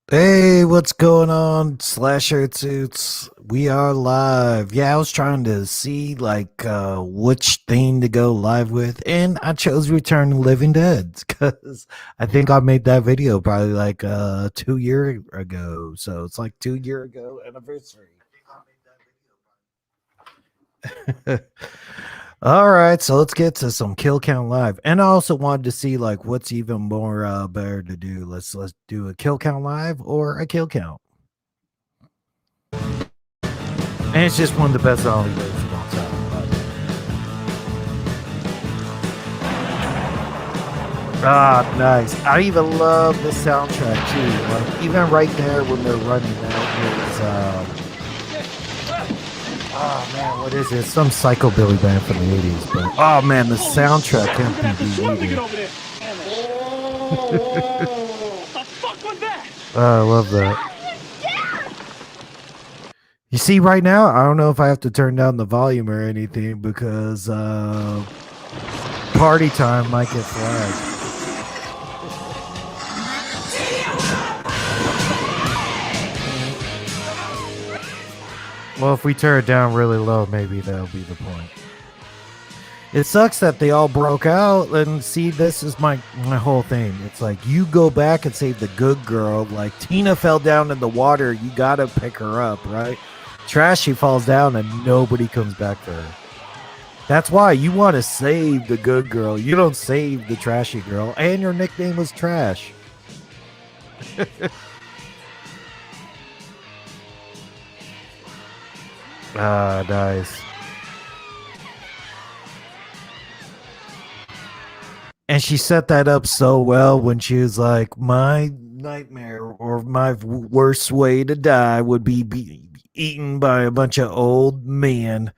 Hey, what's going on, Slasher Toots? We are live. Yeah, I was trying to see which thing to go live with, and I chose Return of the Living Dead because I think I made that video probably 2 year ago. So it's like 2 year ago anniversary. All right, so let's get to some kill count live. And I also wanted to see like what's even more better to do. Let's do a kill count live or a kill count. And it's just one of the best zombie movies of all time. Ah, nice. I even love the soundtrack too. Like even right there when they're running, that is oh man, what is it? Some psychobilly band from the '80s. But oh man, the soundtrack can't be beat. I love that. You see, right now, I don't know if I have to turn down the volume or anything because party time might get flagged. Well, if we turn it down really low, maybe that'll be the point. It sucks that they all broke out, and see, this is my whole thing. It's like you go back and save the good girl. Like Tina fell down in the water, you gotta pick her up, right? Trashy falls down and nobody comes back for her. That's why you want to save the good girl. You don't save the trashy girl. And your nickname was Trash. Ah, nice. And she set that up so well when she was like, my nightmare or my worst way to die would be eaten by a bunch of old men.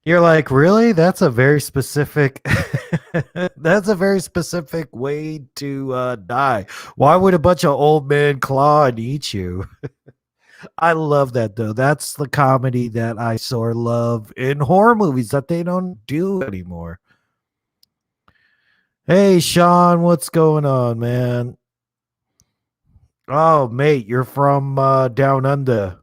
You're like, really? That's a very specific that's a very specific way to die. Why would a bunch of old men claw and eat you? I love that though. That's the comedy that I sort of love in horror movies that they don't do anymore. Hey Sean, what's going on, man? Oh, mate, you're from down under.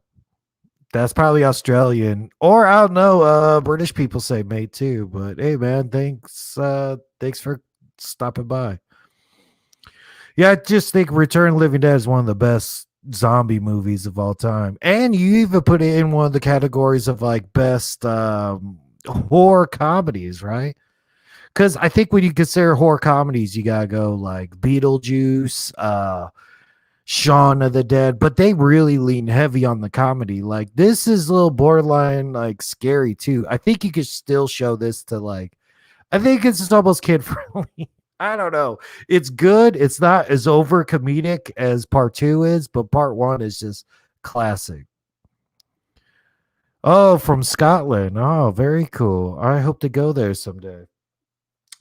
That's probably Australian. Or I don't know, British people say mate too, but hey man, thanks for stopping by. Yeah, I just think Return of the Living Dead is one of the best zombie movies of all time. And you even put it in one of the categories of like best horror comedies, right? Because I think when you consider horror comedies, you gotta go like Beetlejuice, Shaun of the Dead, but they really lean heavy on the comedy. Like this is a little borderline like scary too. I think you could still show this to like I think it's just almost kid friendly. I don't know. It's good. It's not as over comedic as part two is, but part one is just classic. Oh, from Scotland. Oh, very cool. I hope to go there someday.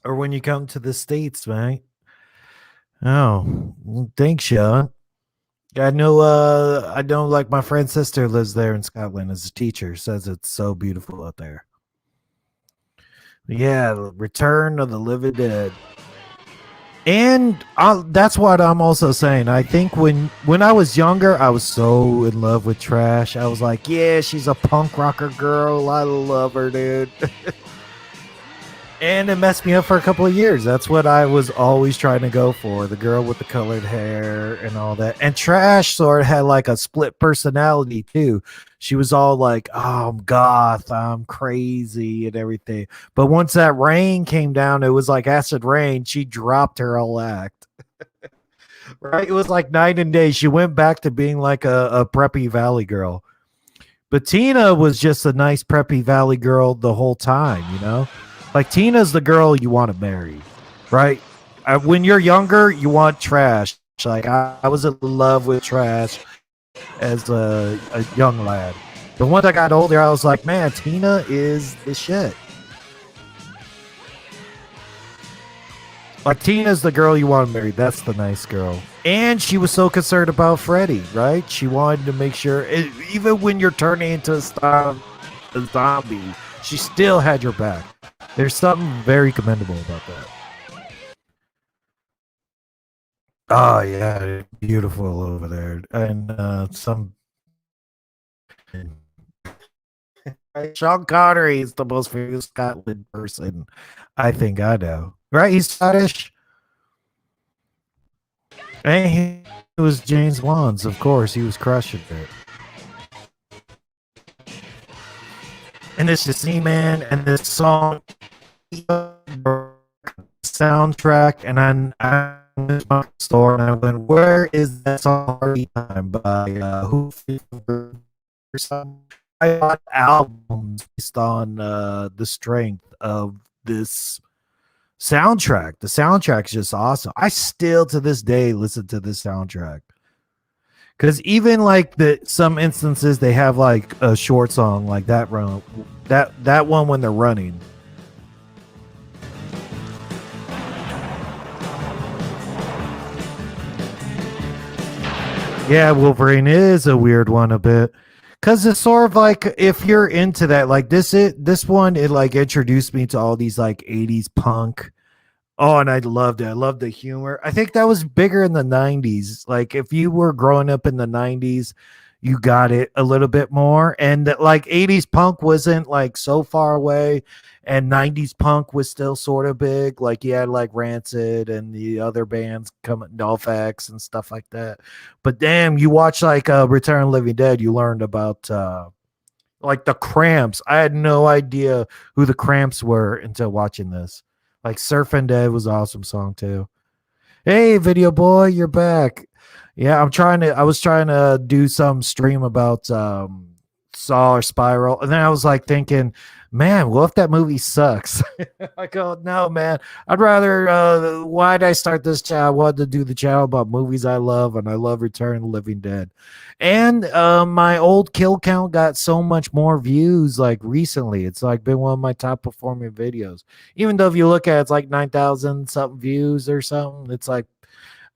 Or when you come to the States, man. Oh, well, thanks, Sean. I know like my friend's sister lives there in Scotland as a teacher, says it's so beautiful out there. Yeah, Return of the Living Dead. And that's what I'm also saying. I think when I was younger, I was so in love with Trash. I was like, yeah, she's a punk rocker girl. I love her, dude. And it messed me up for a couple of years. That's what I was always trying to go for, the girl with the colored hair and all that. And Trash sort of had like a split personality too. She was all like, oh, I'm goth, I'm crazy and everything. But once that rain came down, it was like acid rain. She dropped her whole act. Right? It was like night and day. She went back to being like a preppy valley girl. But Tina was just a nice preppy valley girl the whole time, you know? Like Tina's the girl you want to marry, right? When you're younger, you want Trash. Like I was in love with Trash as a young lad. But once I got older, I was like, man, Tina is the shit. Like Tina's the girl you want to marry. That's the nice girl. And she was so concerned about Freddy, right? She wanted to make sure, even when you're turning into a zombie, she still had your back. There's something very commendable about that. Oh yeah, beautiful over there, and some. Sean Connery is the most famous Scotland person I think I know. Right? He's Scottish. And he was James Wands, of course. He was crushing it. And this is C Man and this song soundtrack, and I went to my store and I went, "Where is that song Party Time by Who or something?" I bought albums based on the strength of this soundtrack. The soundtrack is just awesome. I still to this day listen to this soundtrack. Because even like the some instances they have like a short song like that run that one when they're running. Yeah, Wolverine is a weird one a bit. Cause it's sort of like if you're into that, like this one, it like introduced me to all these like 80s punk. Oh, and I loved it. I loved the humor. I think that was bigger in the 90s. Like if you were growing up in the 90s, you got it a little bit more. And that, like 80s punk wasn't like so far away, and 90s punk was still sort of big. Like you had like Rancid and the other bands coming, Dolph and stuff like that. But damn, you watch like Return of the Living Dead, you learned about like the Cramps. I had no idea who the Cramps were until watching this. Like Surfing Dead was an awesome song too. Hey, video boy, you're back. Yeah, I was trying to do some stream about Saw or Spiral, and then I was like thinking, man, what if that movie sucks? I go, no, man. I'd rather why'd I start this channel? I wanted to do the channel about movies I love, and I love Return of the Living Dead. And my old kill count got so much more views like recently. It's like been one of my top performing videos. Even though if you look at it, it's like 9,000 something views or something. It's like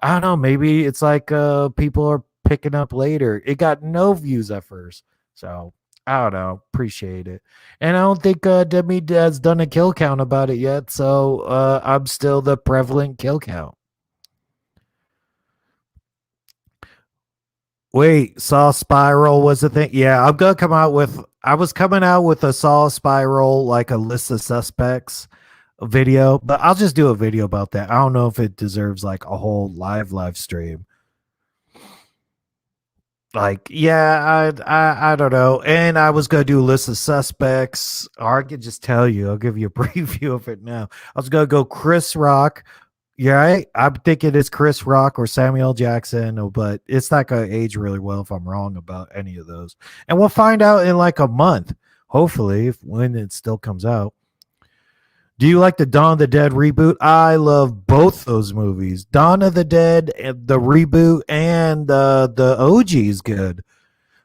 I don't know, maybe it's like people are picking up later. It got no views at first. So I don't know. Appreciate it. And I don't think Demi has done a kill count about it yet. So I'm still the prevalent kill count. Wait, Saw Spiral was the thing. Yeah, I'm gonna come out with. I was coming out with a Saw Spiral, like a list of suspects video, but I'll just do a video about that. I don't know if it deserves like a whole live stream. Like, yeah, I don't know. And I was gonna do a list of suspects, or I could just tell you. I'll give you a preview of it now. I was gonna go Chris Rock. Yeah, I'm thinking it's Chris Rock or Samuel Jackson, but it's not gonna age really well if I'm wrong about any of those. And we'll find out in like a month, hopefully, if, when it still comes out. Do you like the Dawn of the Dead reboot? I love both those movies. Dawn of the Dead, the reboot, and the OG is good.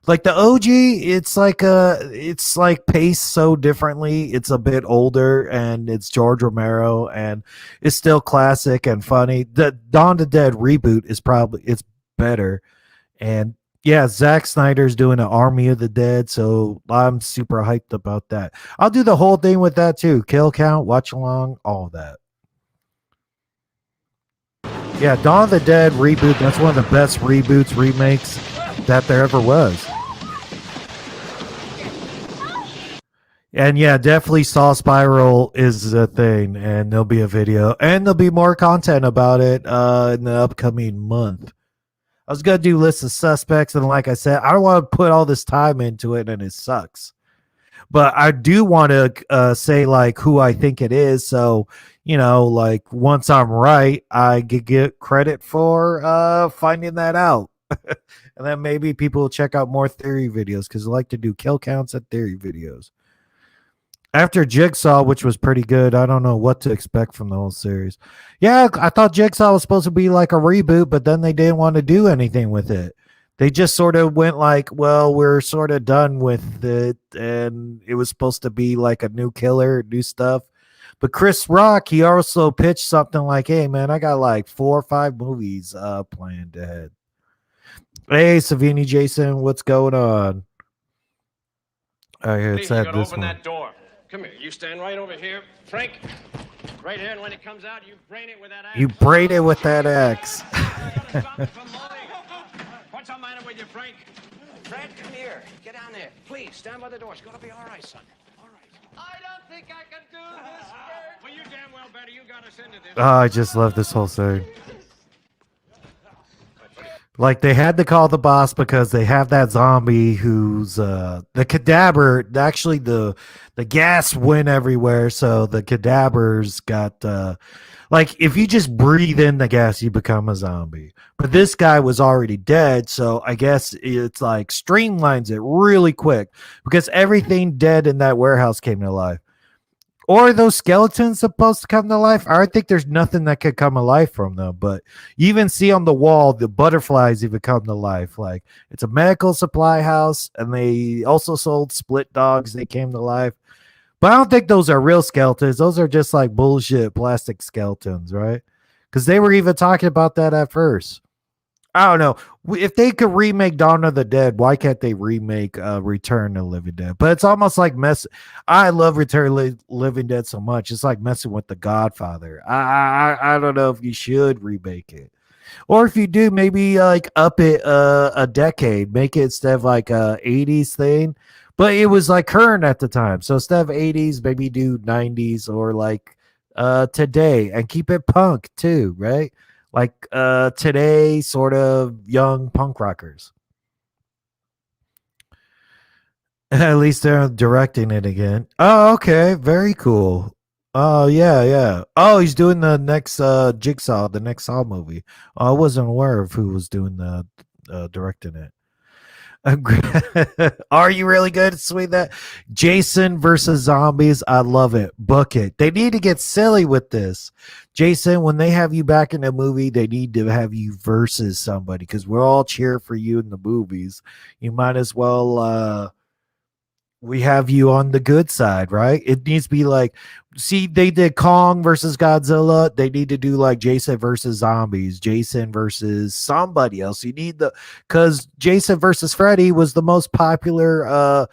Like the OG, it's like paced so differently. It's a bit older, and it's George Romero, and it's still classic and funny. The Dawn of the Dead reboot is probably it's better, and yeah, Zack Snyder's doing an Army of the Dead, so I'm super hyped about that. I'll do the whole thing with that too. Kill count, watch along, all of that. Yeah, Dawn of the Dead reboot, that's one of the best reboots, remakes that there ever was. And yeah, definitely Saw Spiral is a thing, and there'll be a video, and there'll be more content about it in the upcoming month. I was gonna do lists of suspects, and like I said, I don't want to put all this time into it, and it sucks. But I do want to say like who I think it is, so like once I'm right, I could get credit for finding that out, and then maybe people will check out more theory videos because I like to do kill counts and theory videos. After Jigsaw, which was pretty good, I don't know what to expect from the whole series. Yeah, I thought Jigsaw was supposed to be like a reboot, but then they didn't want to do anything with it. They just sort of went like, well, we're sort of done with it. And it was supposed to be like a new killer, new stuff. But Chris Rock, he also pitched something like, hey, man, I got like 4 or 5 movies planned ahead. Hey, Savini Jason, what's going on? I heard Please, you said gotta this open one. that door. Come here. You stand right over here. Frank, Right here, and when it comes out, you brain it with that axe. You braid it with that axe. What's the matter with you, Frank? Fred, come here. Get down there. Please, stand by the door. It's going to be all right, son. All right. I don't think I can do this, Fred. Well, you damn well better. You got us into this. Oh, I just love this whole scene. Like, they had to call the boss because they have that zombie who's the cadaver. Actually, the gas went everywhere, so the cadavers got like, if you just breathe in the gas, you become a zombie. But this guy was already dead, so I guess it's like streamlines it really quick because everything dead in that warehouse came to life. Or are those skeletons supposed to come to life? I think there's nothing that could come alive from them. But you even see on the wall the butterflies even come to life. Like, it's a medical supply house, and they also sold split dogs. They came to life. But I don't think those are real skeletons. Those are just like bullshit plastic skeletons, right? Because they were even talking about that at first. I don't know. If they could remake Dawn of the Dead, why can't they remake Return of the Living Dead? But it's almost like I love Return of the Living Dead so much. It's like messing with The Godfather. I don't know if you should remake it. Or if you do, maybe like up it a decade. Make it instead of like a 80s thing. But it was like current at the time. So instead of 80s, maybe do 90s or like today. And keep it punk too, right? Like today, sort of young punk rockers. At least they're directing it again. Oh, okay. Very cool. Oh, yeah. Oh, he's doing the next Jigsaw, the next Saw movie. I wasn't aware of who was doing the directing it. Are you really good at sweet that? Jason versus zombies. I love it. Book it. They need to get silly with this. Jason, when they have you back in the movie, they need to have you versus somebody because we're all cheer for you in the movies. You might as well we have you on the good side, right? It needs to be like, see, they did Kong versus Godzilla. They need to do like Jason versus zombies, Jason versus somebody else. You need because Jason versus Freddy was the most popular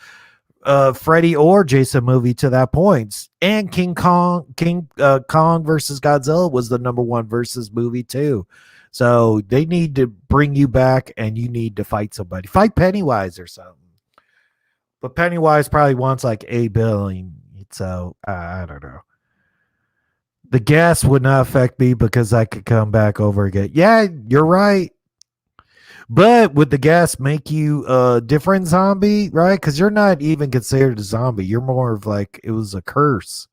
Freddy or Jason movie to that point. And Kong versus Godzilla was the number one versus movie too. So they need to bring you back and you need to fight somebody. Fight Pennywise or something. But Pennywise probably wants like $8 billion. So I don't know. The gas would not affect me because I could come back over again. Yeah, you're right. But would the gas make you a different zombie, right? Because you're not even considered a zombie. You're more of like it was a curse.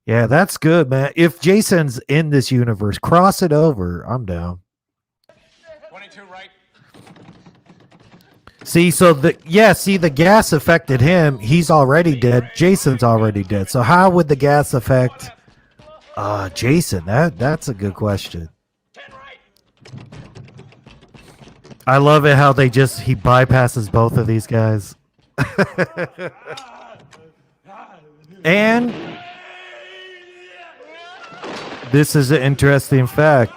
Yeah, that's good, man. If Jason's in this universe, cross it over. I'm down. 22 right. See, so the gas affected him. He's already dead. Jason's already dead. So how would the gas affect Jason? That's a good question. I love it how he bypasses both of these guys. And this is an interesting fact.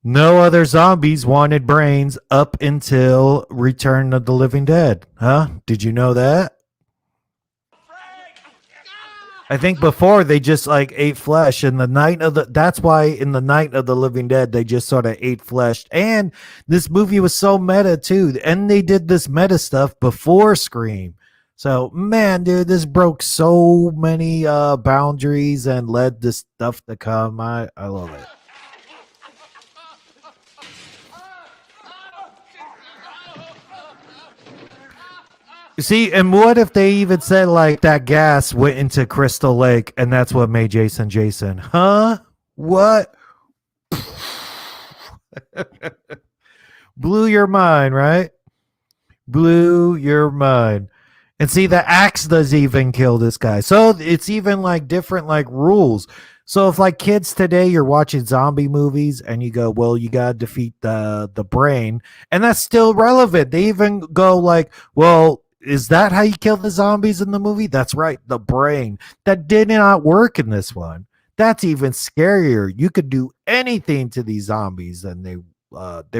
No other zombies wanted brains up until Return of the Living Dead. Huh? Did you know that? I think before they just like ate flesh that's why in the Night of the Living Dead they just sort of ate flesh. And this movie was so meta too. And they did this meta stuff before Scream. So man, dude, this broke so many boundaries and led to stuff to come. I love it. See, and what if they even said like that gas went into Crystal Lake and that's what made Jason Jason? Huh? What? Blew your mind, right? Blew your mind. And see, the axe does even kill this guy. So it's even like different like rules. So if like kids today, you're watching zombie movies and you go, well, you got to defeat the brain. And that's still relevant. They even go like, well, is that how you kill the zombies in the movie? That's right, the brain. That did not work in this one. That's even scarier. You could do anything to these zombies and they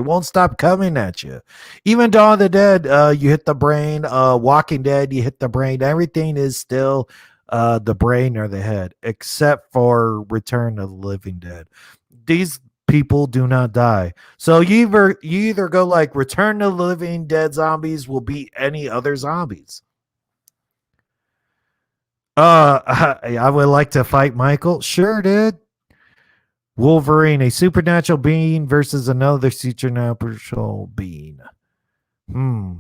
won't stop coming at you. Even Dawn of the Dead, you hit the brain. Walking Dead, you hit the brain. Everything is still the brain or the head, except for Return of the Living Dead. These people do not die. So you either go like Return of the Living Dead zombies will beat any other zombies. I would like to fight Michael. Sure, dude. Wolverine, a supernatural being versus another supernatural being. Hmm.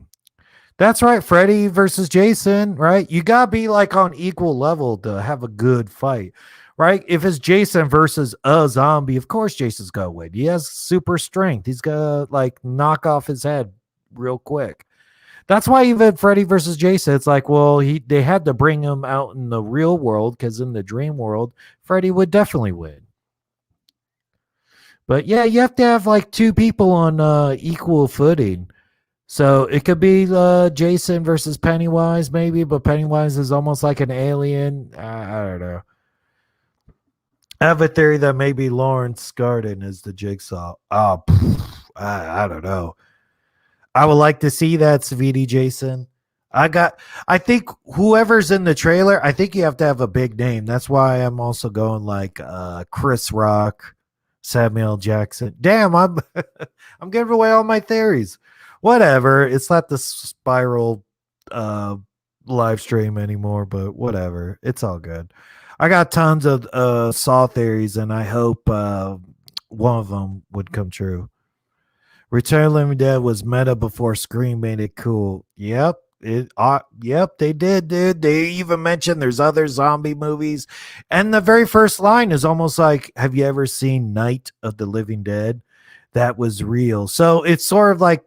That's right. Freddy versus Jason, right? You gotta be like on equal level to have a good fight, right? If it's Jason versus a zombie, of course Jason's gonna win. He has super strength. He's gonna like knock off his head real quick. That's why even Freddy versus Jason, it's like, well, they had to bring him out in the real world because in the dream world, Freddy would definitely win. But yeah, you have to have like two people on equal footing. So it could be Jason versus Pennywise, maybe, but Pennywise is almost like an alien. I don't know. I have a theory that maybe Lawrence Garden is the Jigsaw. Oh, I don't know. I would like to see that, Savini Jason. I think whoever's in the trailer, I think you have to have a big name. That's why I'm also going like Chris Rock, Samuel Jackson. Damn, I'm I'm giving away all my theories. Whatever. It's not the spiral uh live stream anymore, but whatever. It's all good. I got tons of Saw theories, and I hope one of them would come true. Return of the Living Dead was meta before Scream made it cool. Yep. Yep, they did, dude. They even mentioned there's other zombie movies. And the very first line is almost like, have you ever seen Night of the Living Dead? That was real. So it's sort of like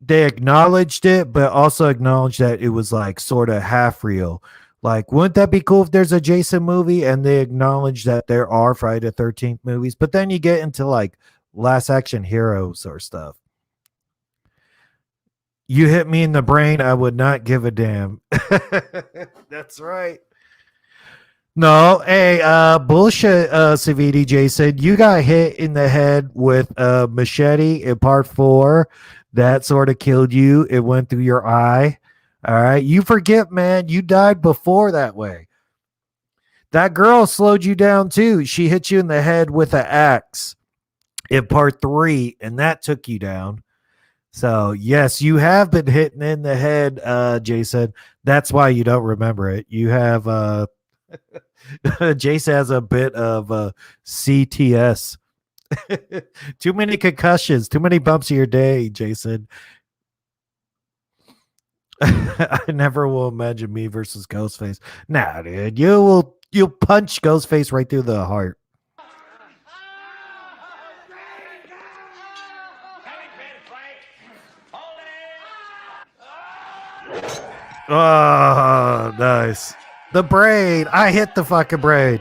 they acknowledged it, but also acknowledged that it was like sort of half real. Like, wouldn't that be cool if there's a Jason movie and they acknowledge that there are Friday the 13th movies? But then you get into like Last Action Heroes or stuff. You hit me in the brain, I would not give a damn. That's right. No, hey, bullshit, Savini Jason. You got hit in the head with a machete in part 4. That sort of killed you. It went through your eye. All right. You forget, man. You died before that way. That girl slowed you down too. She hit you in the head with an axe in part 3, and that took you down. So, yes, you have been hitting in the head, Jason. That's why you don't remember it. You have Jason has a bit of CTS. Too many concussions, too many bumps of your day, Jason. I never will imagine me versus Ghostface. Nah, dude, you'll punch Ghostface right through the heart. Oh, nice. The brain. I hit the fucking brain.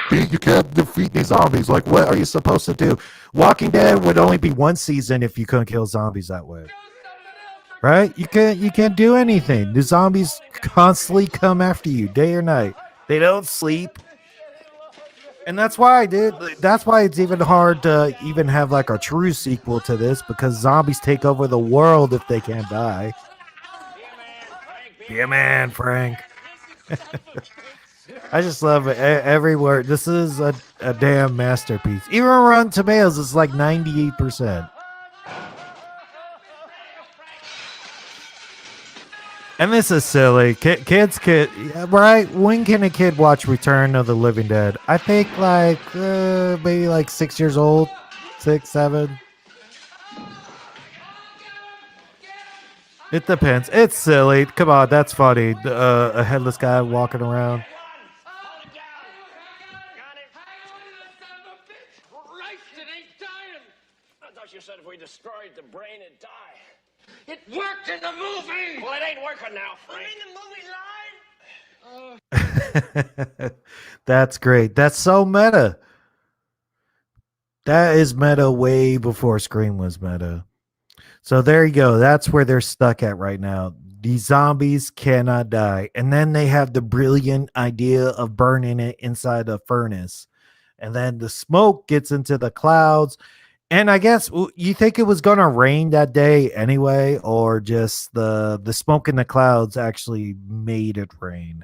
You can't defeat these zombies. Like, what are you supposed to do? Walking Dead would only be one season if you couldn't kill zombies that way. Right? You can't do anything. The zombies constantly come after you day or night. They don't sleep. And that's why, dude. That's why it's even hard to even have like a true sequel to this, because zombies take over the world if they can't die. Be a man, Frank. I just love it. Every word. This is a damn masterpiece. Even Rotten Tomatoes is like 98%. And this is silly. Kids, right? When can a kid watch Return of the Living Dead? I think like maybe like 6 years old, 6, 7. It depends. It's silly. Come on, that's funny. A headless guy walking around. You said if we destroyed the brain, it'd die. It worked in the movie! Well, it ain't working now, Frank. In the movie line? That's great. That's so meta. That is meta way before Scream was meta. So there you go. That's where they're stuck at right now. These zombies cannot die. And then they have the brilliant idea of burning it inside a furnace. and then the smoke gets into the clouds. And I guess you think it was gonna rain that day anyway, or just the smoke in the clouds actually made it rain?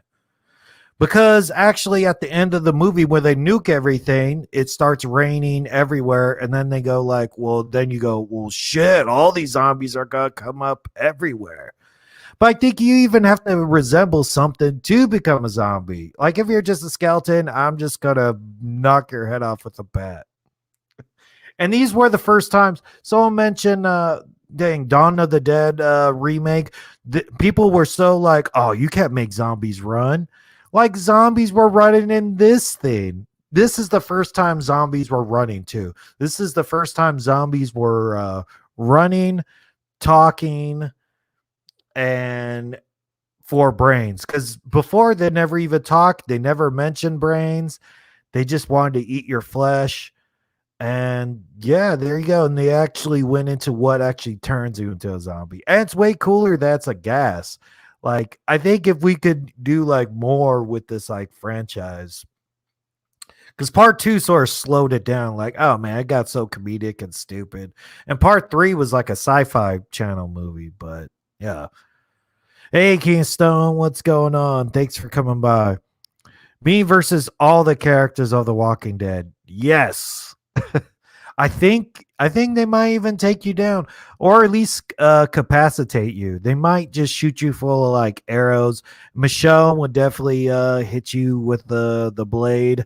Because actually, at the end of the movie, when they nuke everything, it starts raining everywhere, and then they go like, "Well, then you go, well, shit, all these zombies are gonna come up everywhere." But I think you even have to resemble something to become a zombie. Like if you're just a skeleton, I'm just gonna knock your head off with a bat. And these were the first times someone mentioned dang Dawn of the Dead remake. People were so like, oh, you can't make zombies run. Like zombies were running in this thing. This is the first time zombies were running too. This is the first time zombies were running, talking, and for brains. Because before they never even talked, they never mentioned brains. They just wanted to eat your flesh. And yeah, there you go. And they actually went into what actually turns you into a zombie. And it's way cooler that's a gas. Like, I think if we could do like more with this like franchise, because part two sort of slowed it down, like, oh man, it got so comedic and stupid. And part three was like a sci-fi channel movie, but yeah. Hey Kingstone, what's going on? Thanks for coming by. Me versus all the characters of The Walking Dead. Yes. I think they might even take you down, or at least capacitate you. They might just shoot you full of like arrows. Michelle would definitely hit you with the blade.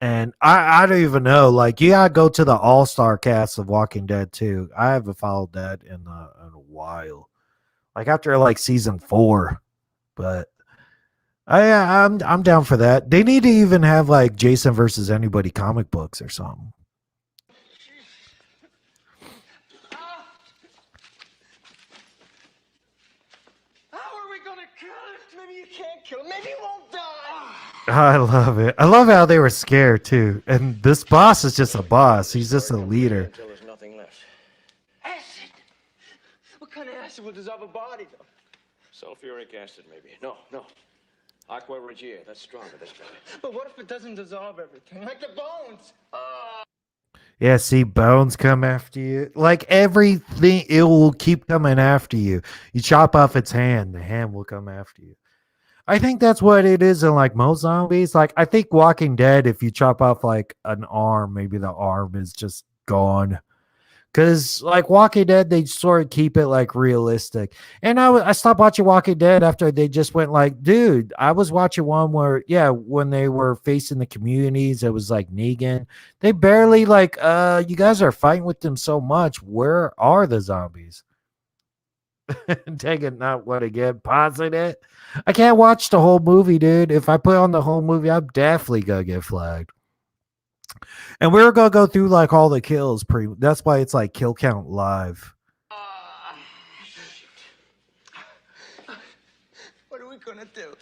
And I don't even know. Like you gotta go to the all-star cast of Walking Dead too. I haven't followed that in a while. Like after like season 4. But I'm down for that. They need to even have like Jason versus anybody comic books or something. How are we gonna kill it? Maybe you can't kill it. Maybe he won't die. I love it. I love how they were scared too. And this boss is just a boss. He's just a leader. Until there's nothing left. Acid. What kind of acid will dissolve a body, though? Sulfuric acid, maybe. No. Aqua regia. That's stronger. That's better. But what if it doesn't dissolve everything, like the bones? Yeah, see, bones come after you. Like everything, it will keep coming after you. You chop off its hand, the hand will come after you. I think that's what it is in like most zombies. Like I think Walking Dead, if you chop off like an arm, maybe the arm is just gone. Cause like Walking Dead, they sort of keep it like realistic. And I stopped watching Walking Dead after they just went like, dude, I was watching one where yeah, when they were facing the communities, it was like Negan. They barely like you guys are fighting with them so much. Where are the zombies? Take it, not what again, pausing it. I can't watch the whole movie, dude. If I put on the whole movie, I'm definitely gonna get flagged. And we're gonna go through like all the kills. That's why it's like kill count live. What are we gonna do?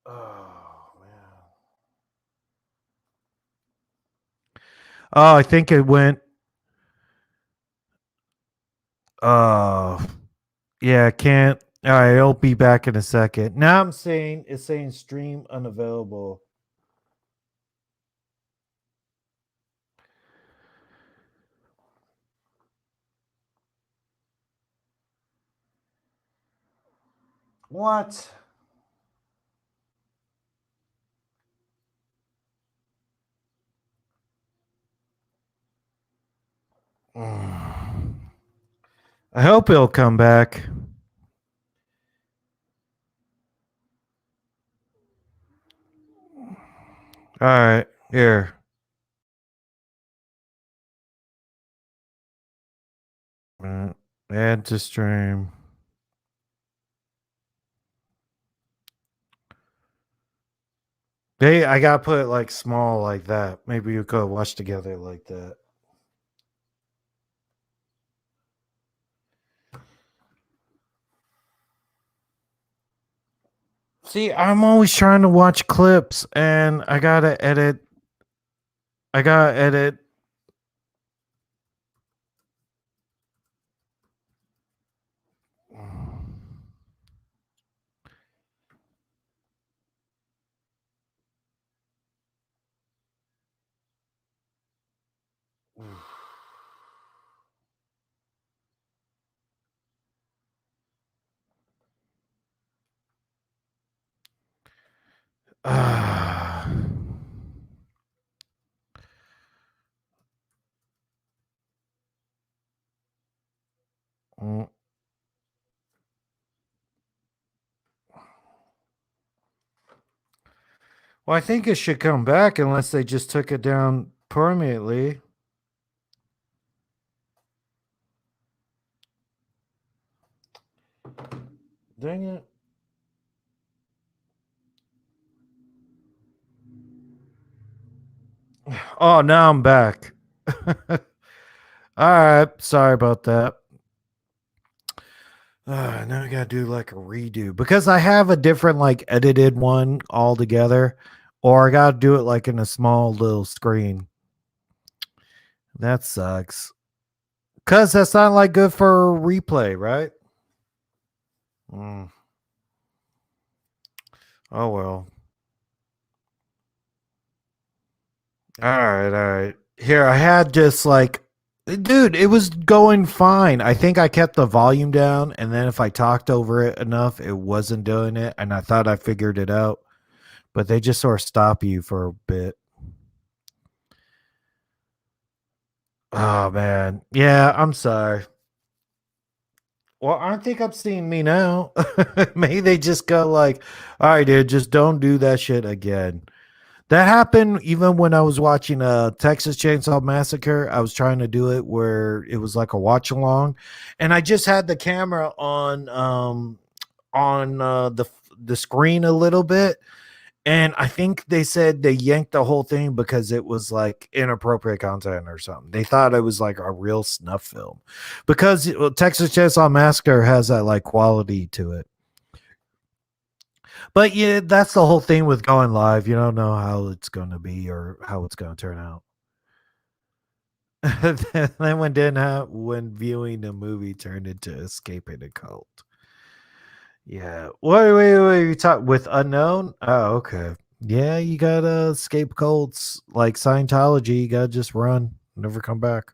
Oh man. Oh, I think it went. Oh, yeah. Can't. All right, I'll be back in a second. Now I'm saying it's saying stream unavailable. What? I hope he'll come back. All right, here. Add to stream. I gotta put it like small like that. Maybe you could watch together like that. See, I'm always trying to watch clips and I gotta edit. I gotta edit. Ah. Mm. Well, I think it should come back unless they just took it down permanently. Dang it. Oh, now I'm back. All right. Sorry about that. Now I gotta do like a redo because I have a different like edited one altogether, or I gotta do it like in a small little screen. That sucks. Cause that's not like good for replay, right? Mm. Oh well. All right. Here, I had just like, dude, it was going fine. I think I kept the volume down, and then if I talked over it enough, it wasn't doing it, and I thought I figured it out, but they just sort of stop you for a bit. Oh man, yeah, I'm sorry. Well, I think I'm seeing me now. Maybe they just go like, "All right, dude, just don't do that shit again." That happened even when I was watching Texas Chainsaw Massacre. I was trying to do it where it was like a watch along, and I just had the camera on the screen a little bit, and I think they said they yanked the whole thing because it was like inappropriate content or something. They thought it was like a real snuff film because Texas Chainsaw Massacre has that like quality to it. But yeah, that's the whole thing with going live. You don't know how it's going to be or how it's going to turn out. Then when viewing a movie turned into escaping a cult. Yeah. Wait. You talk with unknown? Oh, okay. Yeah, you gotta escape cults like Scientology. You gotta just run, never come back.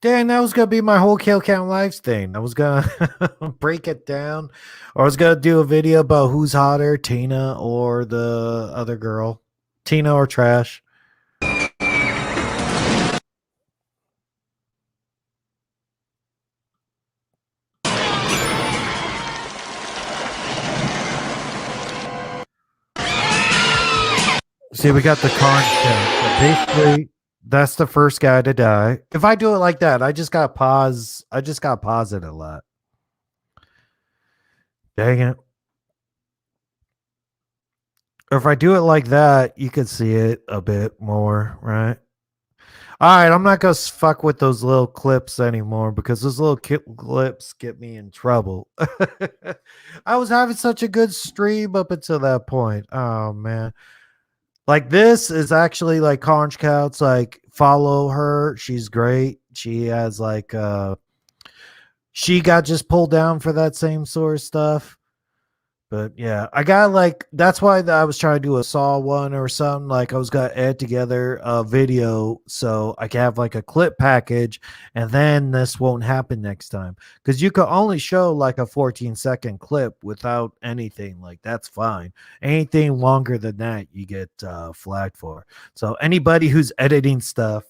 Dang, that was gonna be my whole kill count lives thing. I was gonna break it down, or I was gonna do a video about who's hotter, Tina or the other girl, Tina or Trash. See, we got the con count. So basically, that's the first guy to die. If I do it like that, I just got pause. I just got pause it a lot. Dang it. Or if I do it like that, you can see it a bit more, right? All right, I'm not gonna fuck with those little clips anymore because those little clips get me in trouble. I was having such a good stream up until that point. Oh man, like this is actually like Conch Counts. Like follow her, she's great. She has like she got just pulled down for that same sort of stuff. But yeah, I got like that's why I was trying to do a Saw one or something. Like I was gonna add together a video so I can have like a clip package, and then this won't happen next time because you can only show like a 14-second clip without anything. Like that's fine. Anything longer than that, you get flagged for. So anybody who's editing stuff,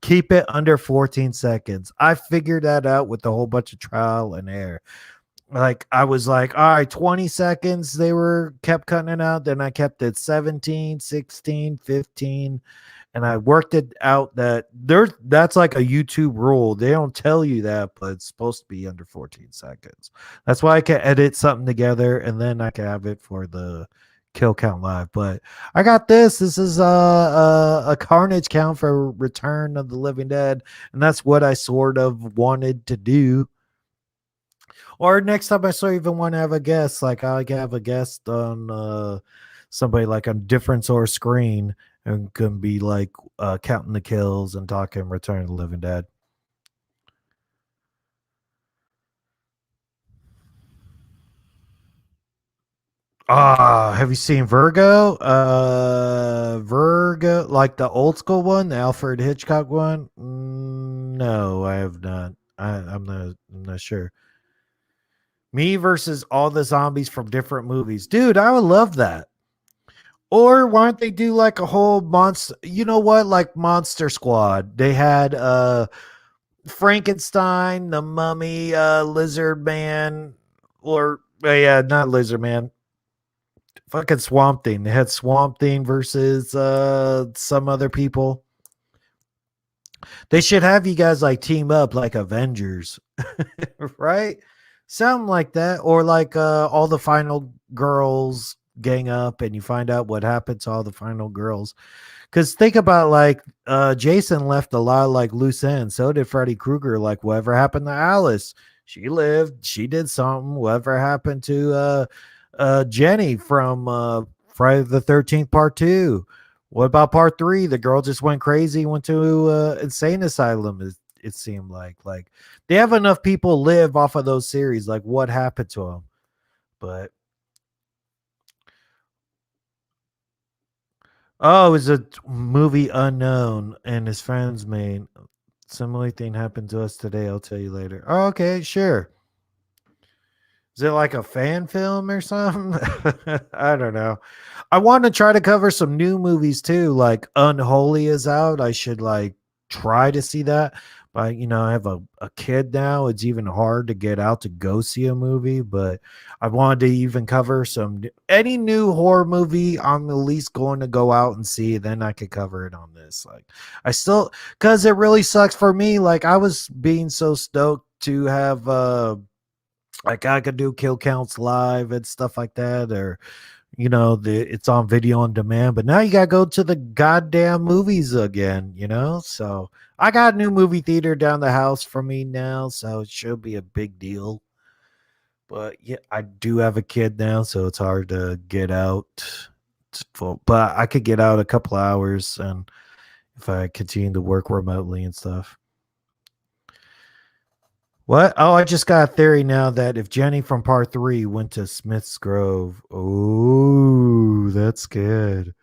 keep it under 14 seconds. I figured that out with a whole bunch of trial and error. Like I was like, all right, 20 seconds. They were kept cutting it out. Then I kept it 17, 16, 15. And I worked it out that that's like a YouTube rule. They don't tell you that, but it's supposed to be under 14 seconds. That's why I can edit something together and then I can have it for the kill count live. But I got this. This is a carnage count for Return of the Living Dead. And that's what I sort of wanted to do. Or next time I saw even want to have a guest, like I can have a guest on somebody like on different sort of screen and can be like counting the kills and talking Return of the Living Dead. Have you seen Virgo? Virgo, like the old school one, the Alfred Hitchcock one? No, I have not. I'm not sure. Me versus all the zombies from different movies. Dude, I would love that. Or why don't they do like a whole monster, you know what, like Monster Squad. They had Frankenstein, the Mummy, Lizard Man, or yeah, not Lizard Man, fucking Swamp Thing. They had Swamp Thing versus some other people. They should have you guys like team up like Avengers, right? Something like that. Or like all the final girls gang up and you find out what happened to all the final girls. Because think about like Jason left a lot of like loose ends. So did Freddy Krueger. Like whatever happened to Alice, she lived. She did something. Whatever happened to Jenny from Friday the 13th Part 2? What about Part 3? The girl just went crazy, went to insane asylum. It seemed like they have enough people live off of those series. Like what happened to them? But oh, it was a movie Unknown and his friends made. Similar thing happened to us today. I'll tell you later. Oh, okay, sure. Is it like a fan film or something? I don't know. I want to try to cover some new movies too. Like Unholy is out. I should like try to see that. But I have a kid now. It's even hard to get out to go see a movie. But I wanted to even cover any new horror movie. I'm at least going to go out and see. Then I could cover it on this. Like I still, because it really sucks for me. Like I was being so stoked to have like I could do kill counts live and stuff like that, or it's on video on demand. But now you gotta go to the goddamn movies again, So I got a new movie theater down the house from me now, so it should be a big deal. But yeah, I do have a kid now, so it's hard to get out. But I could get out a couple hours, and if I continue to work remotely and stuff. What? Oh, I just got a theory now that if Jenny from Part 3 went to Smith's Grove, oh, that's good.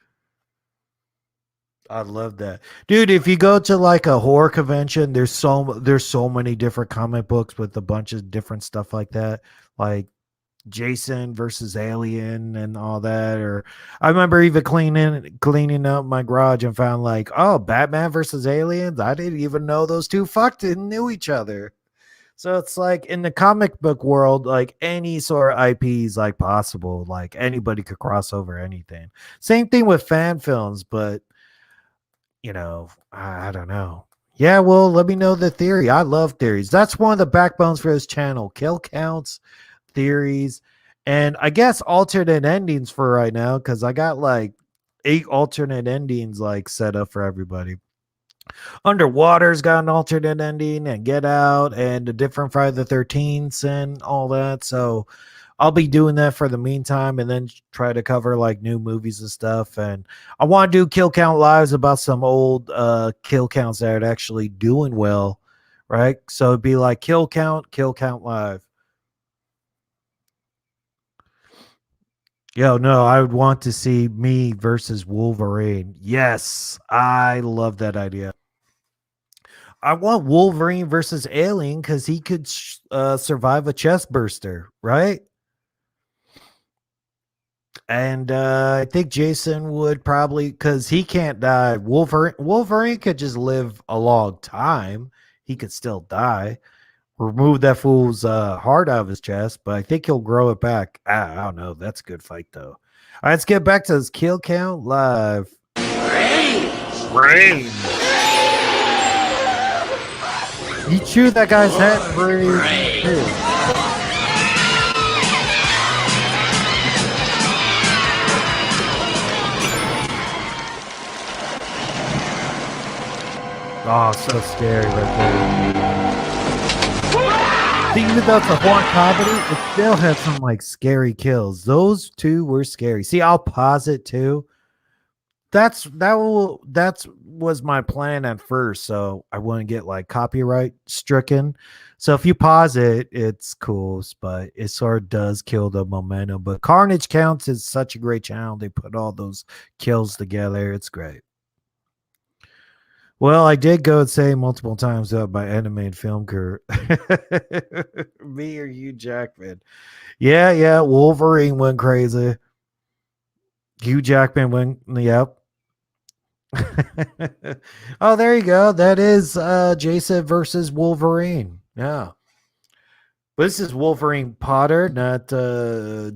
I love that. Dude, if you go to like a horror convention, there's so many different comic books with a bunch of different stuff like that. Like Jason versus Alien and all that. Or I remember even cleaning up my garage and found like, oh, Batman versus Aliens. I didn't even know those two fucking knew each other. So it's like in the comic book world, like any sort of IP is like possible. Like anybody could cross over anything. Same thing with fan films, but I don't know. Yeah, well, let me know the theory. I love theories. That's one of the backbones for this channel. Kill counts, theories, and I guess alternate endings for right now, because I got like 8 alternate endings like set up for everybody. Underwater's got an alternate ending, and Get Out, and a different Friday the 13th, and all that. So I'll be doing that for the meantime, and then try to cover like new movies and stuff. And I want to do kill count lives about some old kill counts that are actually doing well, right? So it'd be like kill count live. Yo, no, I would want to see me versus Wolverine. Yes, I love that idea. I want Wolverine versus Alien because he could survive a chest burster, right? And I think Jason would probably, because he can't die. Wolverine could just live a long time. He could still die. Remove that fool's heart out of his chest, but I think he'll grow it back. I don't know. That's a good fight, though. All right, let's get back to this kill count live. Rain. He chewed that guy's head pretty good. Oh, so scary right there. See, even though it's a horror comedy, it still has some like scary kills. Those two were scary. See, I'll pause it too. That's was my plan at first, so I wouldn't get like copyright stricken. So if you pause it, it's cool, but it sort of does kill the momentum. But Carnage Counts is such a great channel. They put all those kills together. It's great. Well, I did go and say multiple times about my animated film career. Me or Hugh Jackman. Yeah, yeah. Wolverine went crazy. Hugh Jackman went, yep. Oh, there you go. That is Jason versus Wolverine. Yeah. But this is Wolverine Potter, not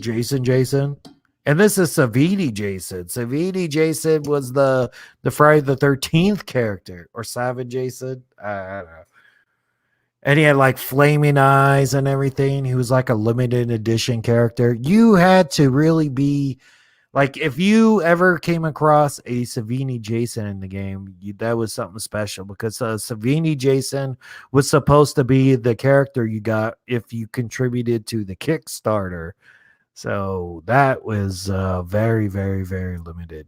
Jason. And this is Savini Jason. Savini Jason was the Friday the 13th character, or Savage Jason. I don't know. And he had like flaming eyes and everything. He was like a limited edition character. You had to really be like, if you ever came across a Savini Jason in the game, that was something special, because Savini Jason was supposed to be the character you got if you contributed to the Kickstarter. So that was very, very, very limited.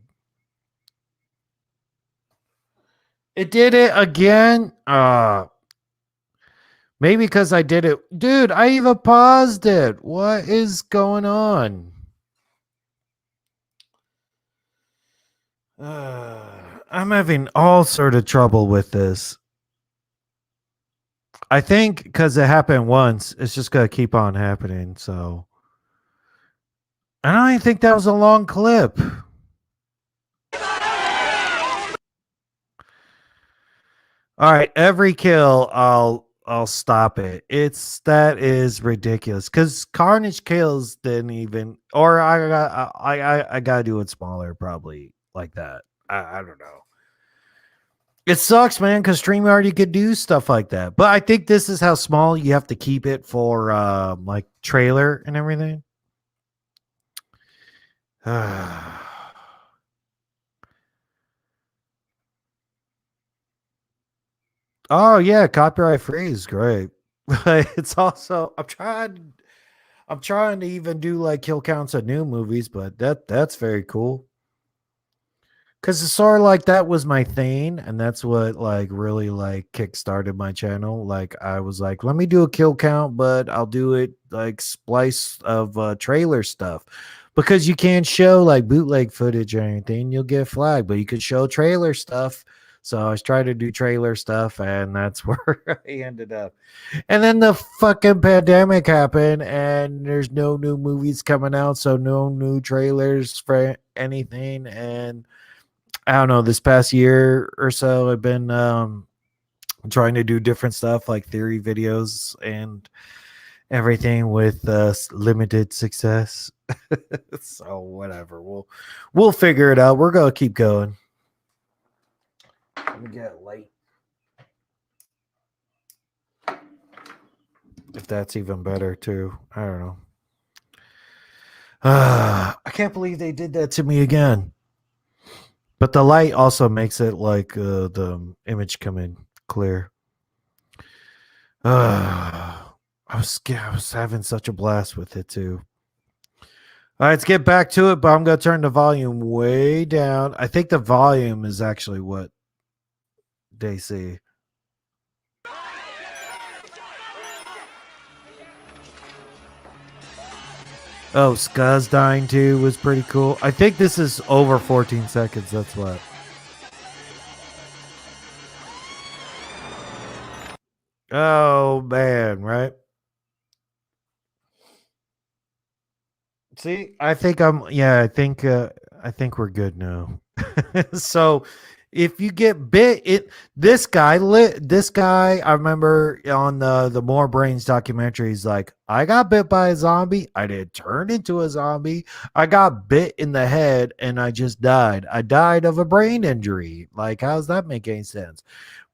It did it again. Maybe because I did it. Dude, I even paused it. What is going on? I'm having all sort of trouble with this. I think because it happened once, it's just gonna keep on happening. So I don't even think that was a long clip. All right, every kill, I'll stop it. That is ridiculous, because Carnage kills didn't even, or I gotta do it smaller, probably like that. I don't know. It sucks, man, because StreamYard you could do stuff like that. But I think this is how small you have to keep it for like trailer and everything. Oh yeah, copyright free is great. But it's also, I'm trying to even do like kill counts of new movies, but that's very cool. Cause it's sort of like that was my thing, and that's what like really like kickstarted my channel. Like I was like, let me do a kill count, but I'll do it like splice of trailer stuff. Because you can't show like bootleg footage or anything, you'll get flagged, but you could show trailer stuff. So I was trying to do trailer stuff, and that's where I ended up. And then the fucking pandemic happened, and there's no new movies coming out, so no new trailers for anything. And I don't know, this past year or so, I've been trying to do different stuff like theory videos and everything with limited success. So whatever, we'll figure it out. We're gonna keep going. Let me get light, if that's even better too. I don't know. I can't believe they did that to me again. But the light also makes it like the image come in clear. I was having such a blast with it too. All right, let's get back to it, but I'm going to turn the volume way down. I think the volume is actually what they see. Oh, Skuz dying too was pretty cool. I think this is over 14 seconds. That's what. Oh, man, right? See, I think we're good now. So if you get bit, this guy, I remember on the More Brains documentary, he's like, I got bit by a zombie, I didn't turn into a zombie, I got bit in the head and I just died. I died of a brain injury. Like, how does that make any sense?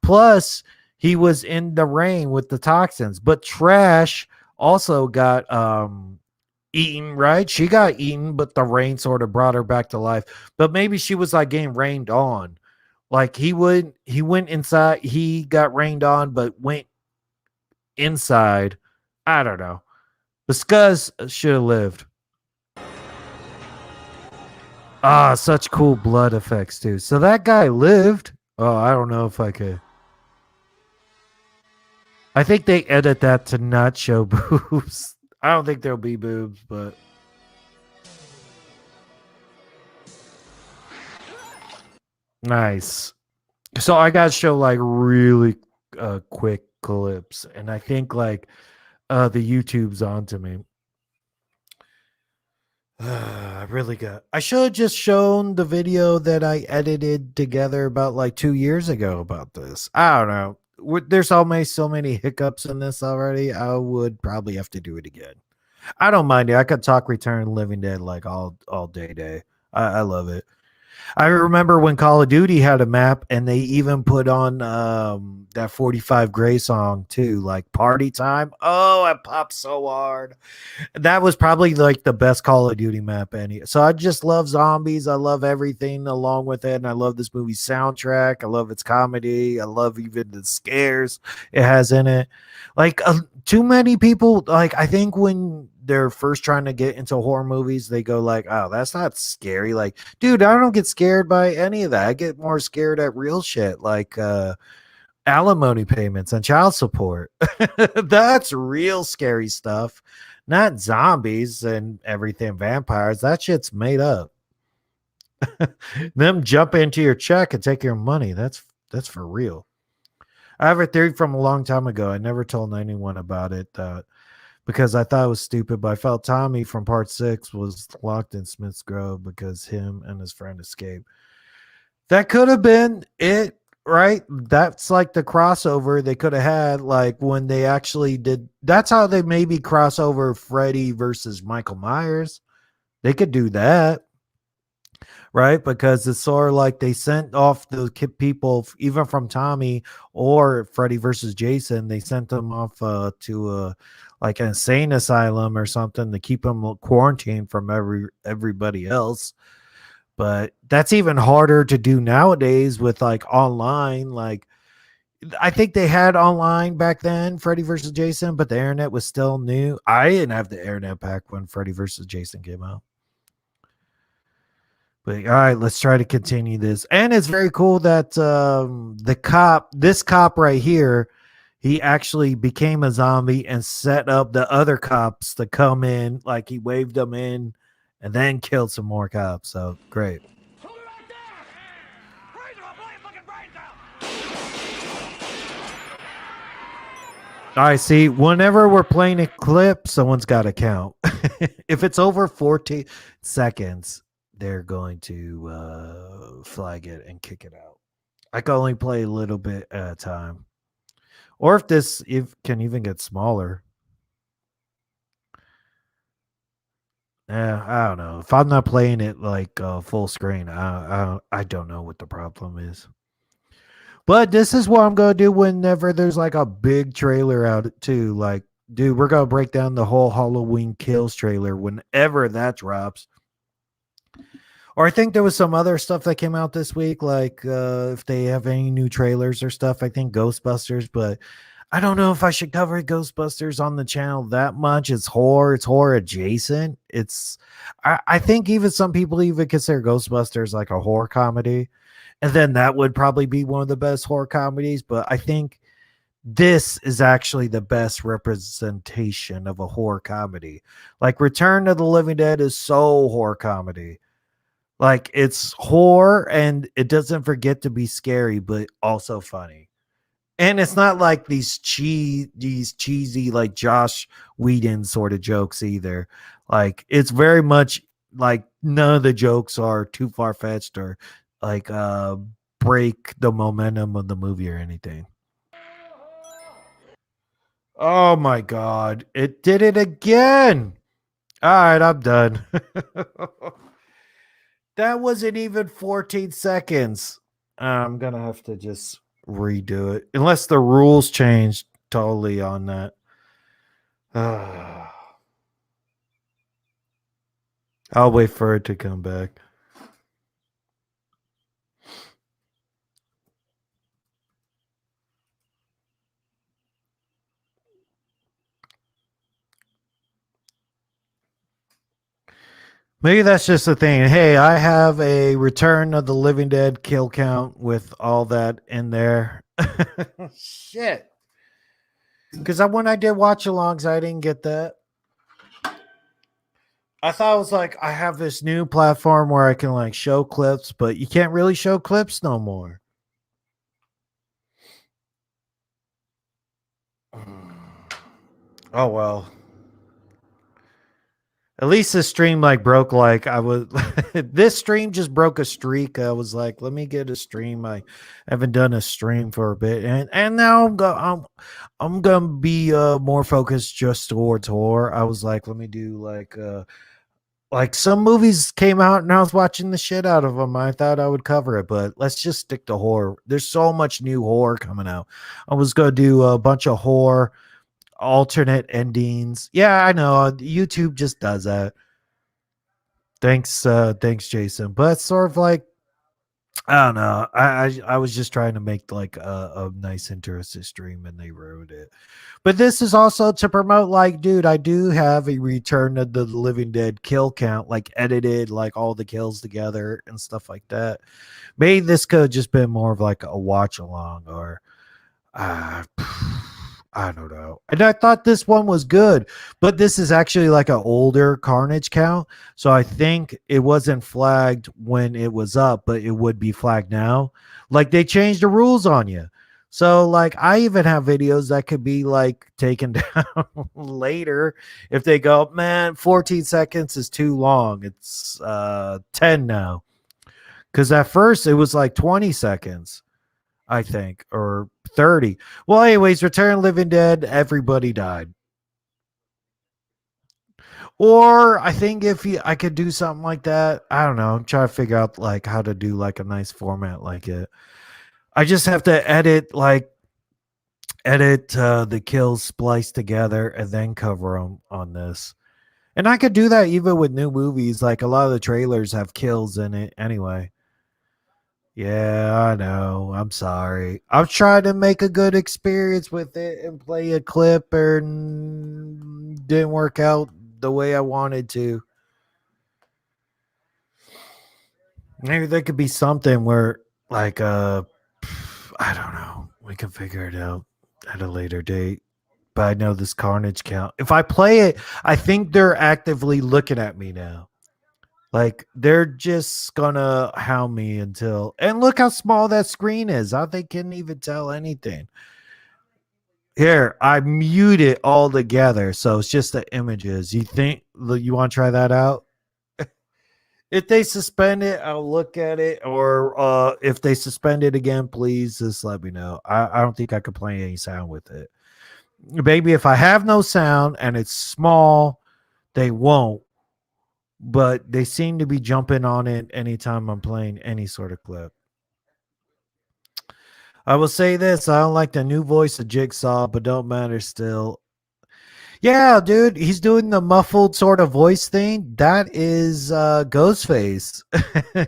Plus, he was in the rain with the toxins, but Trash also got eaten, right? She got eaten, but the rain sort of brought her back to life. But maybe she was like getting rained on. Like he went inside, he got rained on, but went inside. I don't know. The Scuzz should have lived. Ah, such cool blood effects too. So that guy lived. Oh, I don't know if I could. I think they edit that to not show boobs. I don't think there'll be boobs, but nice. So I got to show like really quick clips, and I think like the YouTube's onto me. I really got. I should have just shown the video that I edited together about like 2 years ago about this. I don't know. There's so many hiccups in this already. I would probably have to do it again. I don't mind it. I could talk Return of the Living Dead like all day. I love it. I remember when Call of Duty had a map and they even put on that 45 Gray song too, like Party Time. Oh, it popped so hard. That was probably like the best Call of Duty map any. So I just love zombies. I love everything along with it. And I love this movie's soundtrack. I love its comedy. I love even the scares it has in it. Like too many people, like I think when they're first trying to get into horror movies, they go like, oh, that's not scary. Like, dude, I don't get scared by any of that. I get more scared at real shit like alimony payments and child support. That's real scary stuff, not zombies and everything vampires. That shit's made up. Them jump into your check and take your money. That's for real. I have a theory from a long time ago. I never told anyone about it because I thought it was stupid, but I felt Tommy from part 6 was locked in Smith's Grove because him and his friend escaped. That could have been it, right? That's like the crossover they could have had, like when they actually did. That's how they maybe cross over Freddy versus Michael Myers. They could do that, right? Because it's sort of like they sent off the people, even from Tommy or Freddy versus Jason. They sent them off to a like an insane asylum or something to keep them quarantined from everybody else. But that's even harder to do nowadays with like online. Like I think they had online back then, Freddy versus Jason, but the internet was still new. I didn't have the internet back when Freddy versus Jason came out. But all right, let's try to continue this. And it's very cool that this cop right here, he actually became a zombie and set up the other cops to come in. Like he waved them in and then killed some more cops. So great. Hold it right there! Raise him, I'll blow your fucking brains out! All right, see, whenever we're playing a clip, someone's got to count. If it's over 40 seconds, they're going to flag it and kick it out. I can only play a little bit at a time. Or if this can even get smaller. Yeah, I don't know. If I'm not playing it like full screen, I don't know what the problem is. But this is what I'm gonna do whenever there's like a big trailer out too. Like, dude, we're gonna break down the whole Halloween Kills trailer whenever that drops. Or I think there was some other stuff that came out this week, like if they have any new trailers or stuff. I think Ghostbusters, but I don't know if I should cover Ghostbusters on the channel that much. It's horror adjacent. I think even some people even consider Ghostbusters like a horror comedy. And then that would probably be one of the best horror comedies. But I think this is actually the best representation of a horror comedy. Like Return of the Living Dead is so horror comedy. Like it's horror and it doesn't forget to be scary, but also funny. And it's not like these cheesy like Josh Whedon sort of jokes either. Like it's very much like none of the jokes are too far fetched or like break the momentum of the movie or anything. Oh my god, it did it again. All right, I'm done. That wasn't even 14 seconds. I'm gonna have to just redo it unless the rules changed totally on that. I'll wait for it to come back. Maybe that's just the thing. Hey, I have a Return of the Living Dead kill count with all that in there. Shit. Because when I did watch alongs, I didn't get that. I thought it was like I have this new platform where I can like show clips, but you can't really show clips no more. Oh well. At least this stream like broke like I was this stream just broke a streak. I was like, let me get a stream. I haven't done a stream for a bit. And now I'm gonna be more focused just towards horror. I was like, let me do like some movies came out and I was watching the shit out of them. I thought I would cover it, but let's just stick to horror. There's so much new horror coming out. I was gonna do a bunch of horror alternate endings. Yeah, I know. YouTube just does that. Thanks, Jason. But it's sort of like I don't know. I was just trying to make like a nice, interesting stream, and they ruined it. But this is also to promote, like, dude, I do have a Return of the Living Dead kill count, like edited, like all the kills together and stuff like that. Maybe this could have just been more of like a watch along, or uh, I don't know. And I thought this one was good, but this is actually like an older Carnage count. So I think it wasn't flagged when it was up, but it would be flagged now. Like they changed the rules on you. So like I even have videos that could be like taken down later if they go, man, 14 seconds is too long. It's 10 now. Cause at first it was like 20 seconds. I think, or 30. Well, anyways, Return of the Living Dead, everybody died. Or I think if I could do something like that, I don't know, try to figure out like how to do like a nice format like it. I just have to edit the kills spliced together and then cover them on this. And I could do that even with new movies. Like a lot of the trailers have kills in it anyway. Yeah, I know. I'm sorry. I'm trying to make a good experience with it and play a clip and didn't work out the way I wanted to. Maybe there could be something where like I don't know. We can figure it out at a later date. But I know this Carnage count. If I play it, I think they're actively looking at me now. Like they're just gonna hound me until and look how small that screen is. How they couldn't even tell anything. Here, I mute it all together, so it's just the images. You think you want to try that out? If they suspend it, I'll look at it. Or if they suspend it again, please just let me know. I don't think I could play any sound with it. Maybe if I have no sound and it's small, they won't. But they seem to be jumping on it anytime I'm playing any sort of clip. I will say this: I don't like the new voice of Jigsaw, but don't matter still. Yeah, dude, he's doing the muffled sort of voice thing. That is Ghostface.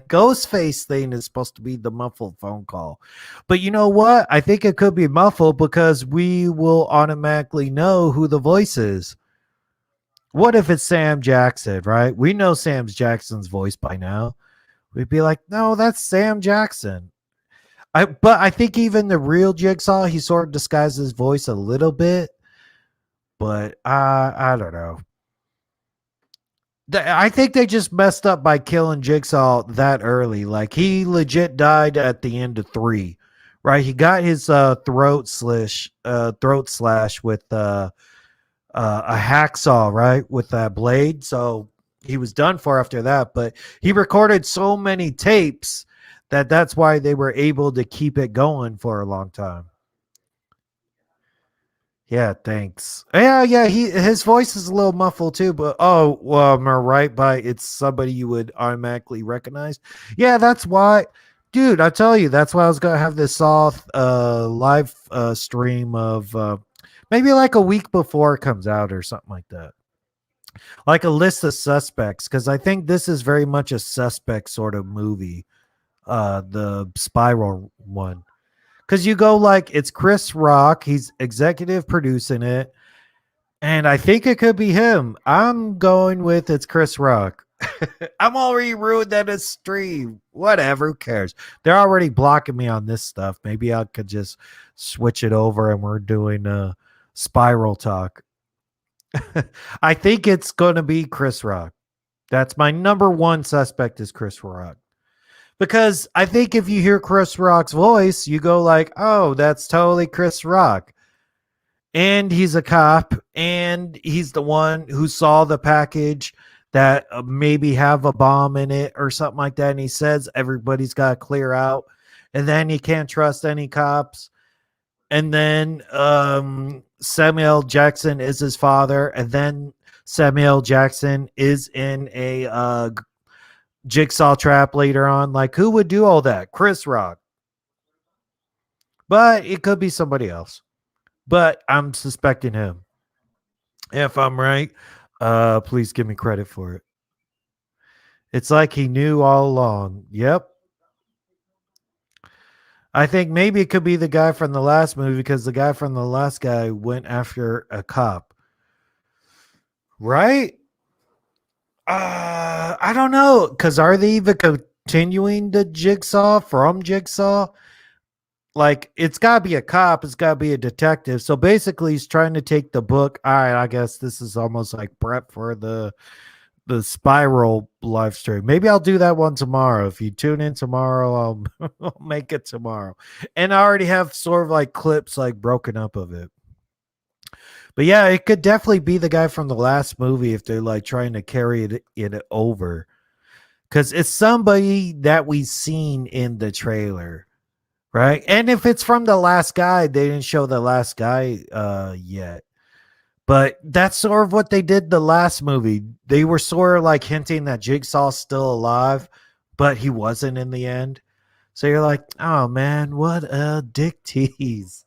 Ghostface thing is supposed to be the muffled phone call. But you know what? I think it could be muffled because we will automatically know who the voice is. What if it's Sam Jackson, right? We know Sam Jackson's voice by now. We'd be like, no, that's Sam Jackson. But I think even the real Jigsaw, he sort of disguises his voice a little bit. But I don't know. I think they just messed up by killing Jigsaw that early. Like he legit died at the end of 3, right? He got his throat slash with a hacksaw, right, with that blade. So he was done for after that. But he recorded so many tapes that's why they were able to keep it going for a long time. Yeah, thanks. Yeah, his voice is a little muffled too, but oh, well, am I right by it's somebody you would automatically recognize? Yeah, that's why, dude, I tell you, that's why I was gonna have this soft live stream of maybe like a week before it comes out or something like that. Like a list of suspects, because I think this is very much a suspect sort of movie, the Spiral one. Because you go like it's Chris Rock, he's executive producing it, and I think it could be him. I'm going with it's Chris Rock. I'm already ruined that it's stream. Whatever, who cares? They're already blocking me on this stuff. Maybe I could just switch it over and we're doing a Spiral talk. I think it's going to be Chris Rock. That's my number one suspect is Chris Rock. Because I think if you hear Chris Rock's voice, you go like, oh, that's totally Chris Rock. and he's a cop, and he's the one who saw the package that maybe have a bomb in it or something like that, and he says everybody's got to clear out, and then he can't trust any cops. And then Samuel Jackson is his father, and then Samuel Jackson is in a jigsaw trap later on. Like, who would do all that? Chris Rock. But it could be somebody else. But I'm suspecting him. If I'm right, please give me credit for it. It's like he knew all along. Yep. I think maybe it could be the guy from the last movie, because the guy from the last guy went after a cop. Right? I don't know. Because are they even continuing the Jigsaw from Jigsaw? Like, it's got to be a cop, it's got to be a detective. So basically, he's trying to take the book. All right, I guess this is almost like prep for the Spiral live stream. Maybe I'll do that one tomorrow. If you tune in tomorrow, I'll make it tomorrow. And I already have sort of like clips like broken up of it. But yeah, it could definitely be the guy from the last movie if they're like trying to carry it over. Because it's somebody that we've seen in the trailer. Right. And if it's from the last guy, they didn't show the last guy yet. But that's sort of what they did the last movie. They were sort of like hinting that Jigsaw's still alive, but he wasn't in the end. So you're like, oh man, what a dick tease.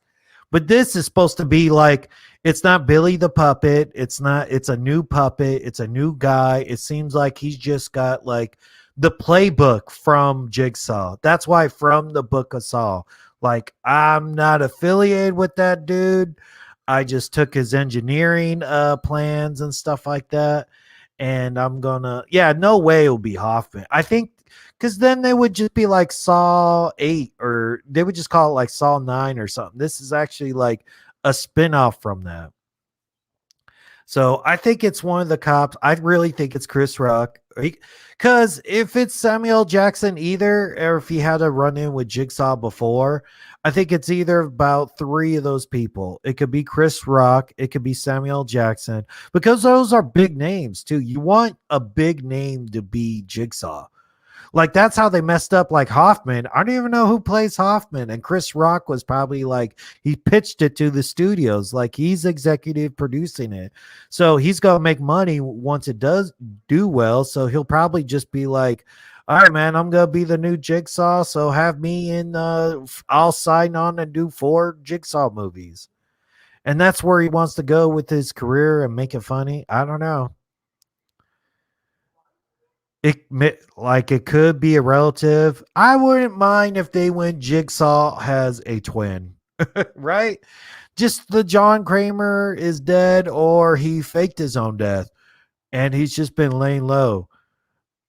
But this is supposed to be like, it's not Billy the puppet. It's a new puppet. It's a new guy. It seems like he's just got like the playbook from Jigsaw. That's why from the Book of Saw. Like, I'm not affiliated with that dude. I just took his engineering plans and stuff like that. And I'm gonna, yeah, no way it'll be Hoffman. I think because then they would just be like Saw 8, or they would just call it like Saw 9 or something. This is actually like a spin-off from that. So I think it's one of the cops. I really think it's Chris Rock. Because if it's Samuel Jackson either, or if he had a run in with Jigsaw before, I think it's either about 3 of those people. It could be Chris Rock. It could be Samuel Jackson. Because those are big names too. You want a big name to be Jigsaw. Like, that's how they messed up like Hoffman. I don't even know who plays Hoffman. And Chris Rock was probably like, he pitched it to the studios. Like, he's executive producing it. So he's going to make money once it does do well. So he'll probably just be like, all right, man, I'm going to be the new Jigsaw. So have me in, I'll sign on and do 4 Jigsaw movies. And that's where he wants to go with his career and make it funny. I don't know. It could be a relative. I wouldn't mind if they went Jigsaw has a twin, right? Just the John Kramer is dead, or he faked his own death and he's just been laying low.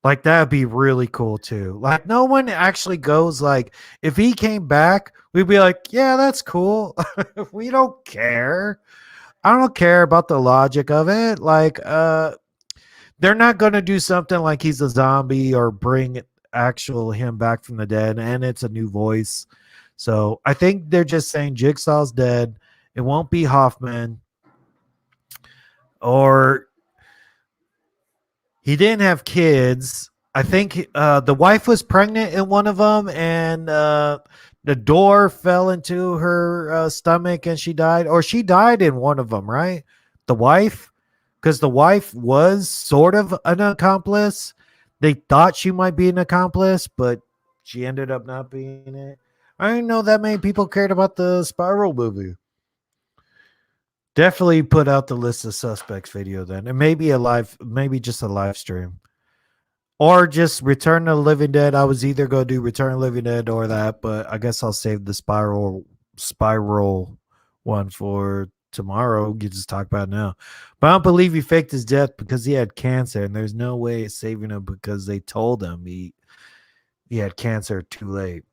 Like, that'd be really cool too. Like, no one actually goes like, if he came back, we'd be like, yeah, that's cool. We don't care. I don't care about the logic of it. Like, they're not going to do something like he's a zombie or bring actual him back from the dead, and it's a new voice. So I think they're just saying Jigsaw's dead. It won't be Hoffman, or he didn't have kids. I think the wife was pregnant in one of them, and the door fell into her stomach and she died, or she died in one of them, right? The wife, because the wife was sort of an accomplice. They thought she might be an accomplice, but she ended up not being it. I didn't know that many people cared about the Spiral movie. Definitely put out the list of suspects video then, and maybe just a live stream, or just Return of the Living Dead. I was either going to do Return of the Living Dead or that, but I guess I'll save the Spiral one for tomorrow. You just talk about it now. But I don't believe he faked his death because he had cancer, and there's no way of saving him because they told him he had cancer too late.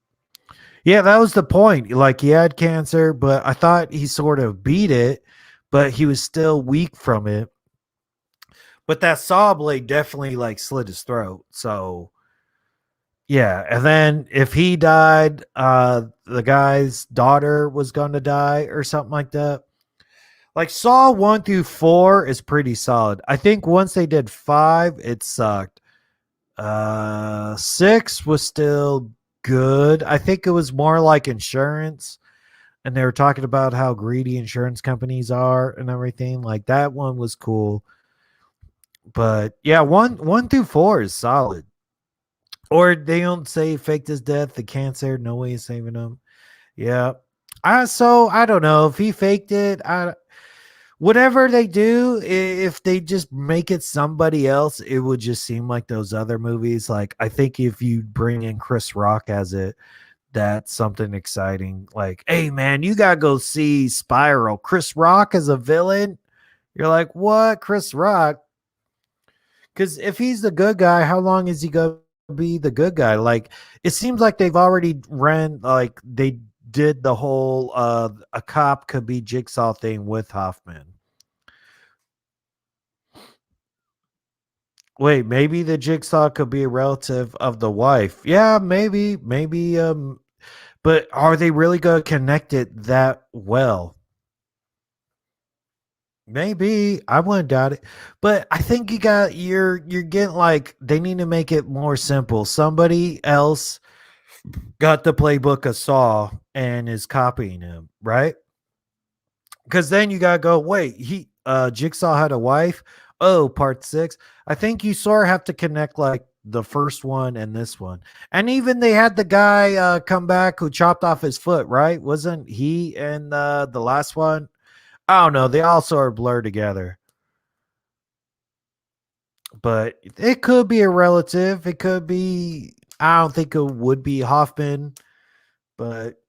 Yeah, that was the point. Like, he had cancer, but I thought he sort of beat it, but he was still weak from it. But that saw blade definitely like slit his throat. So yeah, and then if he died, the guy's daughter was going to die or something like that. Like Saw 1 through 4 is pretty solid. I think once they did 5, it sucked. 6 was still good. I think it was more like insurance, and they were talking about how greedy insurance companies are and everything. Like that one was cool. But yeah, one through 4 is solid. Or they don't say faked his death, the cancer, no way is saving him. Yeah. I don't know if he faked it. Whatever they do, if they just make it somebody else, it would just seem like those other movies. Like I think if you bring in Chris Rock as it, that's something exciting. Like, hey man, you gotta go see Spiral. Chris Rock as a villain. You're like, what? Chris Rock? Because if he's the good guy, how long is he gonna be the good guy? Like, it seems like they've already ran like they did the whole a cop could be Jigsaw thing with Hoffman. Wait, maybe the Jigsaw could be a relative of the wife. Yeah, maybe but are they really going to connect it that well? Maybe. I wouldn't doubt it. But I think you're getting like they need to make it more simple. Somebody else got the playbook of Saw and is copying him, right? Because then you gotta go, wait, he Jigsaw had a wife. Oh, part 6. I think you sort of have to connect like the first one and this one. And even they had the guy come back who chopped off his foot, right? Wasn't he in the last one? I don't know. They all sort of blur together. But it could be a relative. It could be, I don't think it would be Hoffman, but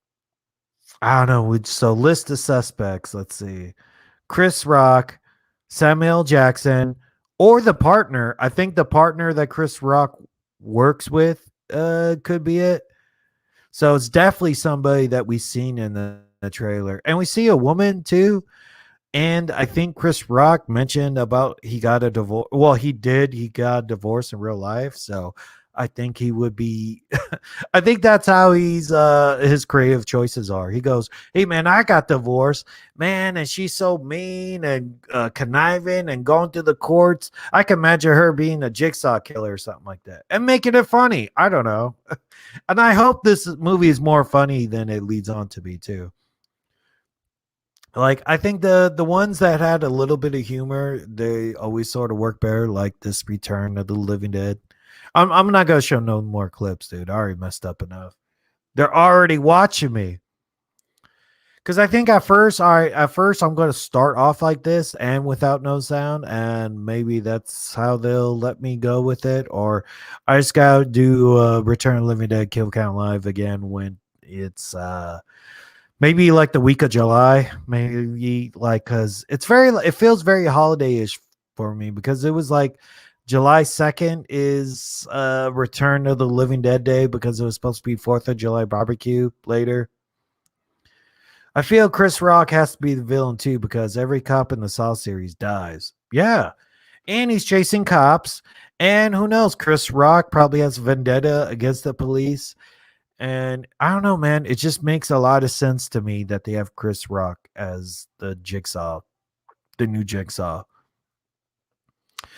I don't know. So list of suspects. Let's see. Chris Rock, Samuel Jackson, or the partner. I think the partner that Chris Rock works with could be it. So it's definitely somebody that we've seen in the trailer. And we see a woman too. And I think Chris Rock mentioned about he got a divorce. Well, he did. He got a divorce in real life. So I think he would be I think that's how he's his creative choices are. He goes, "Hey man, I got divorced, man, and she's so mean and conniving and going through the courts. I can imagine her being a jigsaw killer or something like that, and making it funny. I don't know, and I hope this movie is more funny than it leads on to be too. Like I think the ones that had a little bit of humor, they always sort of work better. Like this Return of the Living Dead. I'm not gonna show no more clips, dude. I already messed up enough. They're already watching me. Because I think at first, all right, at first I'm going to start off like this and without no sound, and maybe that's how they'll let me go with it. Or I just got to do Return of the Living Dead Kill Count Live again when it's maybe like the week of July, maybe like because it feels very holiday-ish for me because it was like July 2nd is Return of the Living Dead Day because it was supposed to be 4th of July barbecue later. I feel Chris Rock has to be the villain too because every cop in the Saw series dies. Yeah. And he's chasing cops. And who knows? Chris Rock probably has a vendetta against the police. And I don't know, man. It just makes a lot of sense to me that they have Chris Rock as the Jigsaw, the new Jigsaw.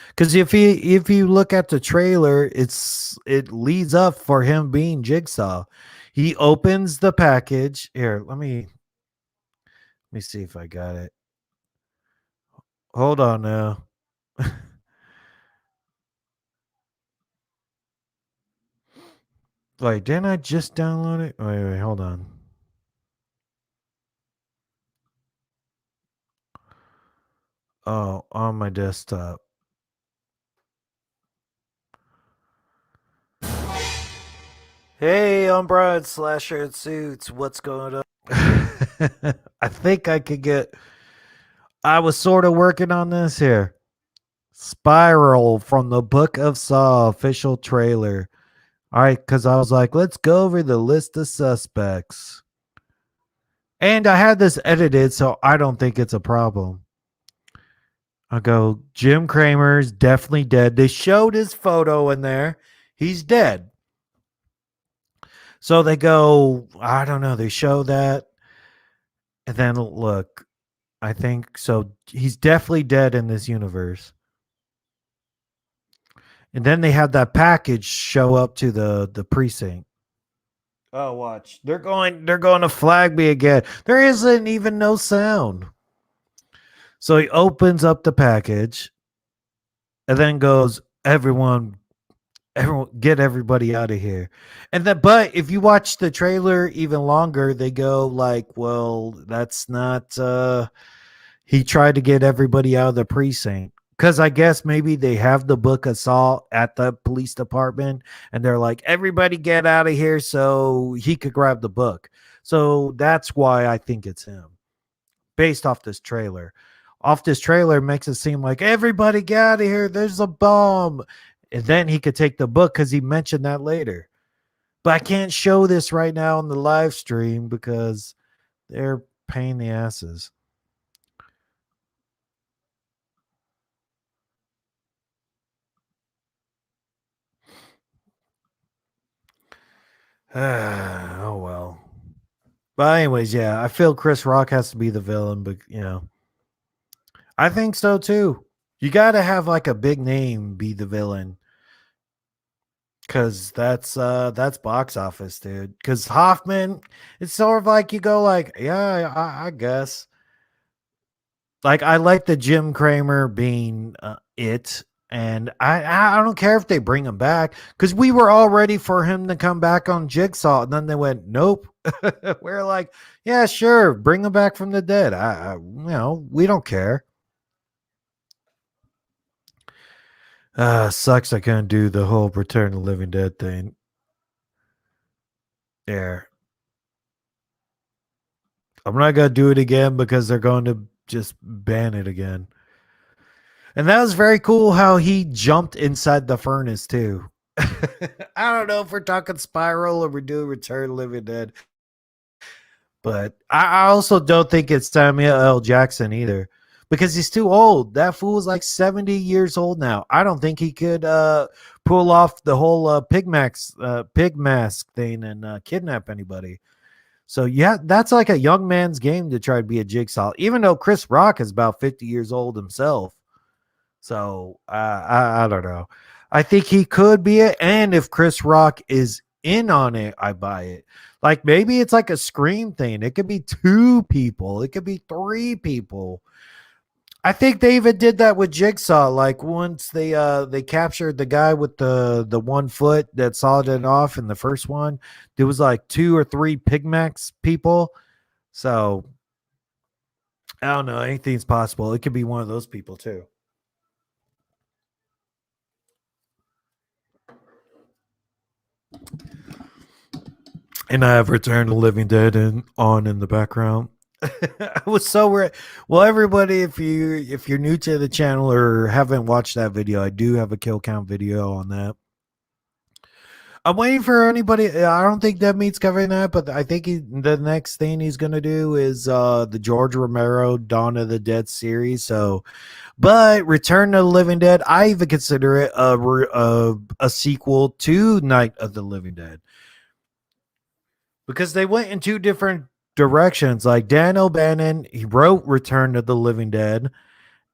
Because if you look at the trailer, it leads up for him being Jigsaw. He opens the package. Here, let me see if I got it. Hold on now. Wait, didn't I just download it? Wait, hold on. Oh, on my desktop. Hey, I'm Brian Slasher and Suits. What's going on? I think I could get. I was sort of working on this here. Spiral from the Book of Saw official trailer. All right, because I was like, let's go over the list of suspects. And I had this edited, so I don't think it's a problem. I go, Jim Kramer's definitely dead. They showed his photo in there. He's dead. So they go, I don't know. They show that. And then look. I think so. He's definitely dead in this universe. And then they have that package show up to the precinct. Oh, watch. They're going to flag me again. There isn't even no sound. So he opens up the package and then goes, everyone get everybody out of here. And then but if you watch the trailer even longer, they go like, well, that's not he tried to get everybody out of the precinct. Because I guess maybe they have the book assault at the police department and they're like, everybody get out of here so he could grab the book. So that's why I think it's him based off this trailer. Off this trailer makes it seem like everybody get out of here. There's a bomb. And then he could take the book because he mentioned that later. But I can't show this right now on the live stream because they're paying the asses. Oh well. But anyways, yeah, I feel Chris Rock has to be the villain, but I think so too. You got to have like a big name be the villain, because that's box office, dude. Because Hoffman, it's sort of like you go like, yeah, I guess. Like I like the Jim Cramer being it, and I don't care if they bring him back because we were all ready for him to come back on Jigsaw, and then they went, nope. We're like, yeah, sure, bring him back from the dead. We don't care. Sucks I couldn't do the whole Return of the Living Dead thing. There. I'm not gonna do it again because they're going to just ban it again. And that was very cool how he jumped inside the furnace too. I don't know if we're talking Spiral or we're doing Return of the Living Dead, but I also don't think it's Samuel L. Jackson either because he's too old. That fool's like 70 years old now. I don't think he could pull off the whole pig mask thing and kidnap anybody. So yeah, that's like a young man's game to try to be a Jigsaw, even though Chris Rock is about 50 years old himself. So I don't know. I think he could be it, and if Chris Rock is in on it, I buy it. Like maybe it's like a Scream thing. It could be 2 people. It could be 3 people. I think they even did that with Jigsaw. Like once they captured the guy with the 1 foot that sawed it off in the first one, there was like 2 or 3 Pigmax people. So I don't know. Anything's possible. It could be one of those people too. And I have Return to Living Dead on in the background. I was so well, everybody, if you're new to the channel or haven't watched that video, I do have a kill count video on that. I'm waiting for anybody. I don't think Dead Meat's covering that, but I think the next thing he's gonna do is the George Romero Dawn of the Dead series. So, but Return to the Living Dead, I even consider it a sequel to Night of the Living Dead because they went in 2 different directions. Like Dan O'Bannon, he wrote Return to the Living Dead,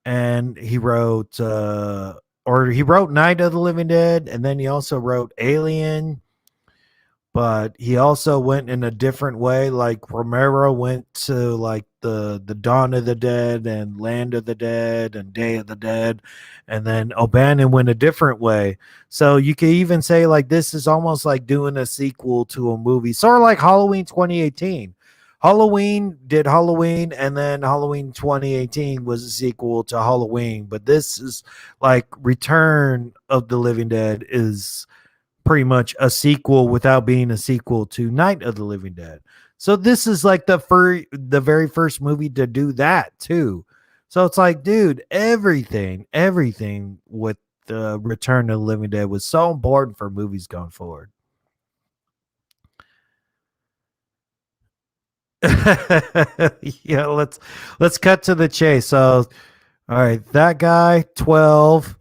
and he wrote Night of the Living Dead, and then he also wrote Alien. But he also went in a different way. Like Romero went to like the Dawn of the Dead and Land of the Dead and Day of the Dead, and then O'Bannon went a different way. So you could even say like this is almost like doing a sequel to a movie, sort of like Halloween 2018. Halloween did Halloween, and then Halloween 2018 was a sequel to Halloween. But this is like Return of the Living Dead is pretty much a sequel without being a sequel to Night of the Living Dead. So this is like the very first movie to do that too. So it's like, dude, everything with the Return of the Living Dead was so important for movies going forward. Yeah, let's cut to the chase. So, all right, that guy 12,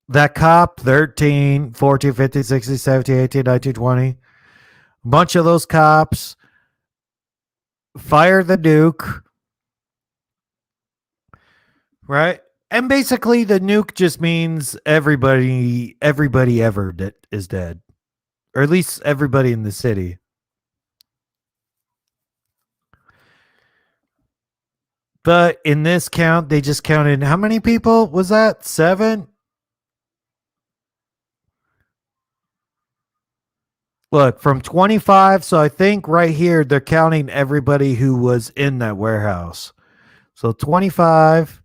that cop 13, 14, 15, 16, 17, 18, 19, 20. A bunch of those cops fire the Duke. right? And basically, the nuke just means everybody ever that is dead, or at least everybody in the city. But in this count, they just counted how many people was that? 7? Look, from 25. So I think right here they're counting everybody who was in that warehouse. So 25.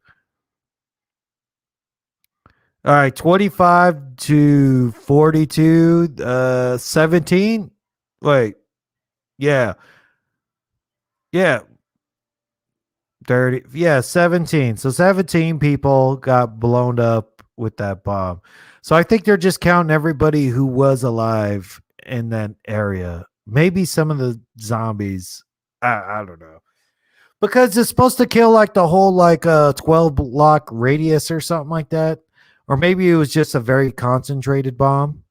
All right, 25 to 42, 17. Wait, yeah, yeah, 30. Yeah, 17. So 17 people got blown up with that bomb. So I think they're just counting everybody who was alive in that area. Maybe some of the zombies. I don't know. Because it's supposed to kill like the whole like 12 block radius or something like that. Or maybe it was just a very concentrated bomb.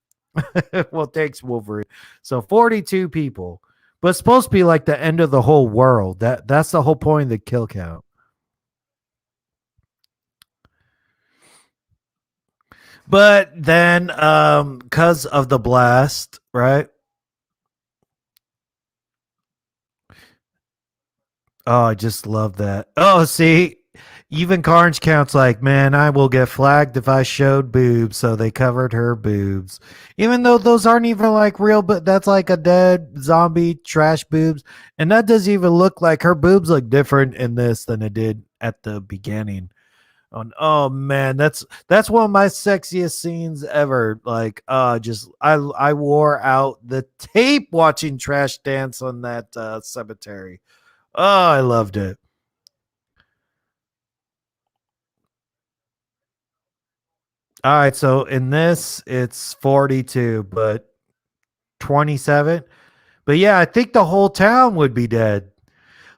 Well, thanks, Wolverine. So 42 people. But it's supposed to be like the end of the whole world. That's the whole point of the kill count. But then because of the blast, right? Oh, I just love that. Oh, see, even Carnage counts like, man, I will get flagged if I showed boobs, so they covered her boobs. Even though those aren't even like real, but that's like a dead zombie trash boobs. And that doesn't even look like her boobs look different in this than it did at the beginning. Oh man, that's one of my sexiest scenes ever. Like just I wore out the tape watching Trash Dance on that cemetery. Oh, I loved it. All right, so in this it's 42, but 27. But yeah, I think the whole town would be dead.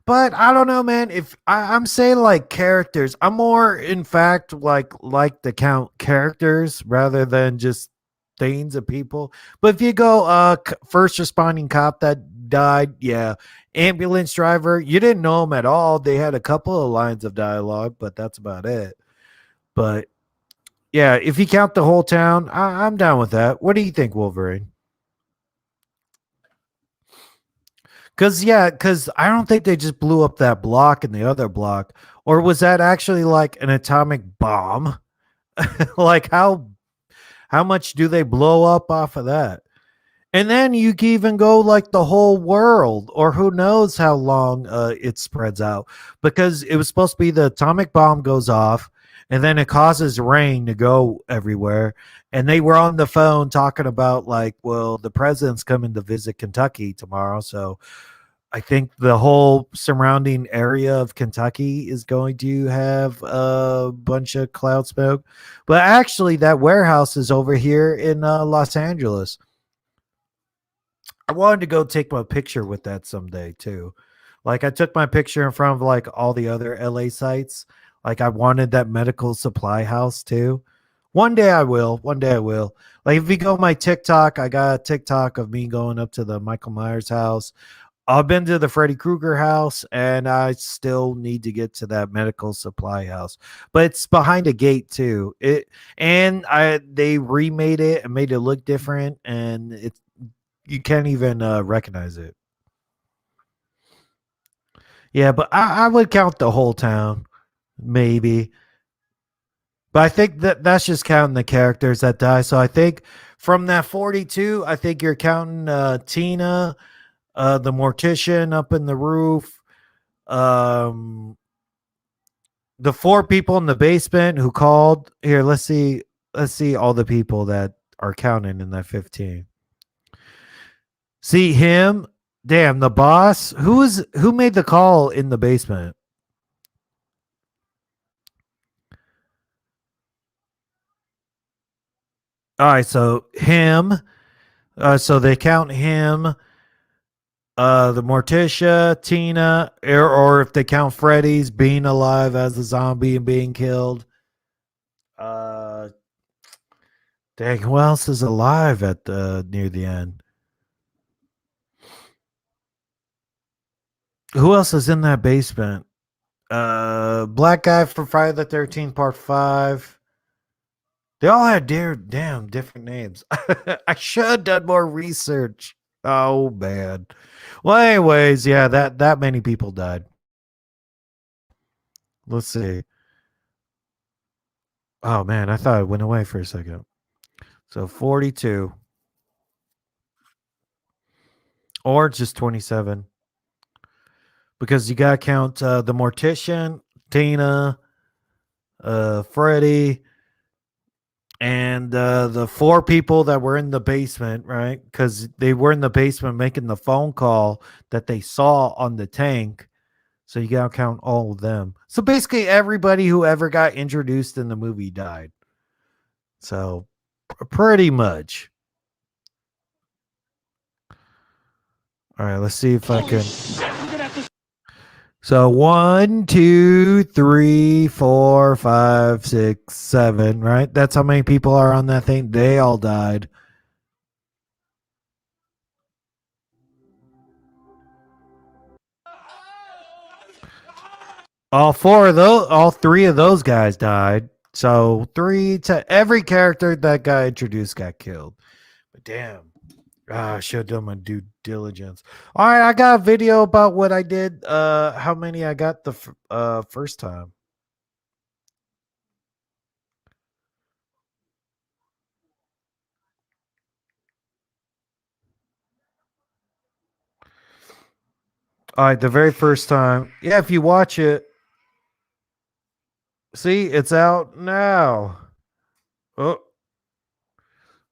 But I don't know, man. If I'm saying like characters, I'm more, in fact, like to count characters rather than just things of people. But if you go, first responding cop that died, yeah, ambulance driver, you didn't know him at all. They had a couple of lines of dialogue, but that's about it. But yeah, if you count the whole town, I'm down with that. What do you think, Wolverine? Cause yeah, cause I don't think they just blew up that block and the other block, or was that actually like an atomic bomb? Like how much do they blow up off of that? And then you can even go like the whole world, or who knows how long it spreads out, because it was supposed to be the atomic bomb goes off, and then it causes rain to go everywhere. And they were on the phone talking about like, well, the president's coming to visit Kentucky tomorrow, so I think the whole surrounding area of Kentucky is going to have a bunch of cloud smoke. But actually, that warehouse is over here in Los Angeles. I wanted to go take my picture with that someday too. Like I took my picture in front of like all the other LA sites. Like I wanted that medical supply house too. One day I will. One day I will. Like if you go on my TikTok, I got a TikTok of me going up to the Michael Myers house. I've been to the Freddy Krueger house, and I still need to get to that medical supply house. But it's behind a gate too. They remade it and made it look different, and it's you can't even recognize it. Yeah, but I would count the whole town, maybe. But I think that's just counting the characters that die. So I think from that 42, I think you're counting Tina, the mortician up in the roof, um, the 4 people in the basement who called. Here, let's see all the people that are counting in that 15. See him, damn, the boss. Who made the call in the basement? All right, so him. So they count him, the Morticia, Tina, or if they count Freddy's being alive as a zombie and being killed. Uh, dang, who else is alive at the near the end? Who else is in that basement? Black guy from Friday the 13th, Part 5. They all had damn different names. I should have done more research. Oh man. Well, anyways, yeah, that many people died. Let's see. Oh man, I thought it went away for a second. So 42 or just 27 because you got to count the mortician, Tina, Freddie, and the four people that were in the basement, right? Because they were in the basement making the phone call that they saw on the tank. So you got to count all of them. So basically, everybody who ever got introduced in the movie died. So pretty much. All right, let's see if I can. So 1, 2, 3, 4, 5, 6, 7, right? That's how many people are on that thing. They all died. All three of those guys died. So every character that got introduced got killed. But damn. I should have done my due diligence. All right, I got a video about what I did. How many I got the first time. All right, the very first time. Yeah, if you watch it, see, it's out now. Oh,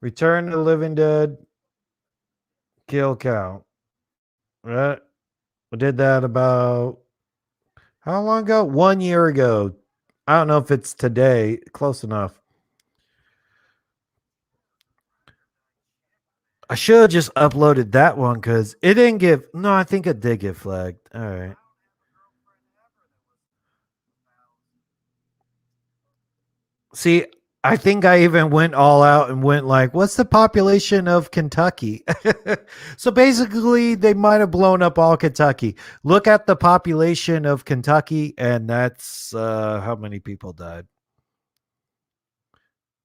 Return to the Living Dead, kill count. Right, I did that about how long ago? 1 year ago. I don't know if it's today. Close enough. I should have just uploaded that one because it didn't give. No, I think it did get flagged. All right. See, I think I even went all out and went like, what's the population of Kentucky? So basically, they might have blown up all Kentucky. Look at the population of Kentucky, and that's how many people died.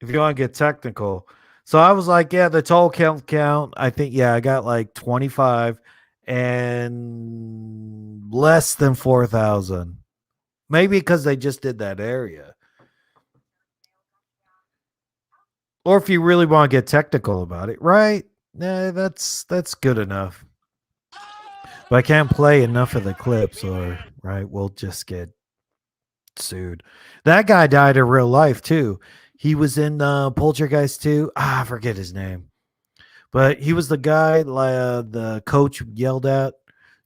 If you want to get technical. So I was like, yeah, the total count. I think, yeah, I got like 25 and less than 4,000. Maybe because they just did that area. Or if you really want to get technical about it, right? Nah, that's good enough. But I can't play enough of the clips, or right, we'll just get sued. That guy died in real life too. He was in Poltergeist 2. I forget his name, but he was the guy the coach yelled at.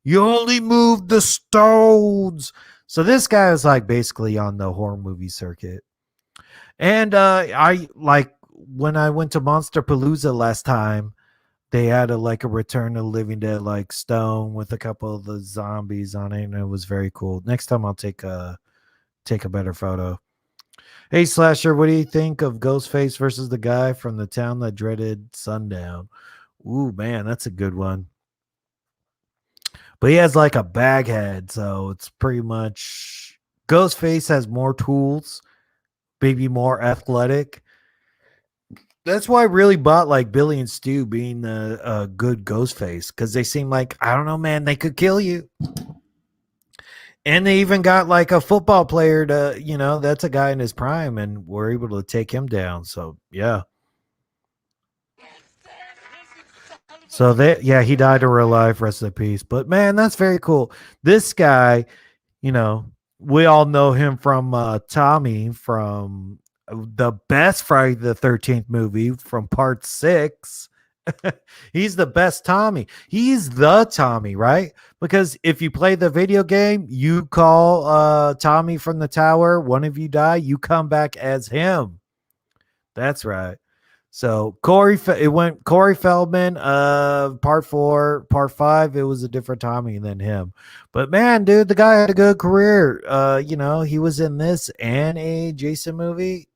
You only moved the stones. So this guy is like basically on the horror movie circuit. And I like when I went to Monster Palooza last time, they had a Return to the Living Dead like stone with a couple of the zombies on it, and it was very cool. Next time I'll take a better photo. Hey Slasher, what do you think of Ghostface versus the guy from the town that dreaded sundown? Ooh man, that's a good one. But he has like a bag head, so it's pretty much Ghostface has more tools, maybe more athletic. That's why I really bought like Billy and Stu being a good Ghostface because they seem like I don't know, man. They could kill you, and they even got like a football player to that's a guy in his prime, and we're able to take him down. So yeah, so he died in real life. Rest in peace. But man, that's very cool. This guy, you know, we all know him from Tommy from the best Friday the 13th movie from part 6. He's the best Tommy. He's the Tommy, right? Because if you play the video game, you call Tommy from the tower, one of you die, you come back as him. That's right. So it went Corey Feldman, part 4, part 5, it was a different Tommy than him. But man, dude, the guy had a good career. He was in this and a Jason movie.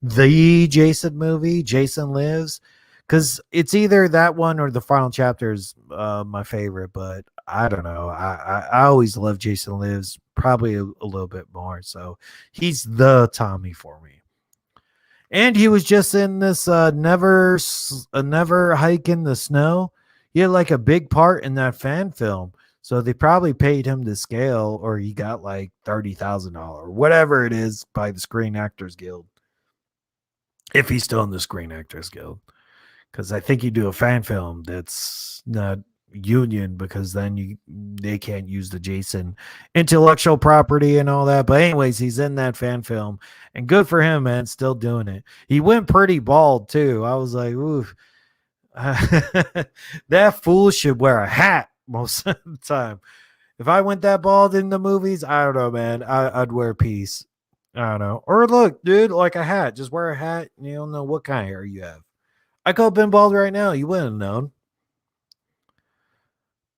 The Jason movie, Jason Lives. Because it's either that one or the final chapter is my favorite, but I don't know. I always love Jason Lives probably a little bit more. So he's the Tommy for me. And he was just in this never hike in the snow. He had like a big part in that fan film. So they probably paid him to scale, or he got like $30,000, whatever it is, by the Screen Actors Guild. If he's still in the Screen Actors Guild, because I think you do a fan film that's not union, because then they can't use the Jason intellectual property and all that. But anyways, he's in that fan film, and good for him, man. Still doing it. He went pretty bald too. I was like, ooh, that fool should wear a hat most of the time. If I went that bald in the movies, I don't know, man. I'd wear a piece. I don't know. Or look, dude, like a hat. Just wear a hat. And you don't know what kind of hair you have. I could have been bald right now. You wouldn't have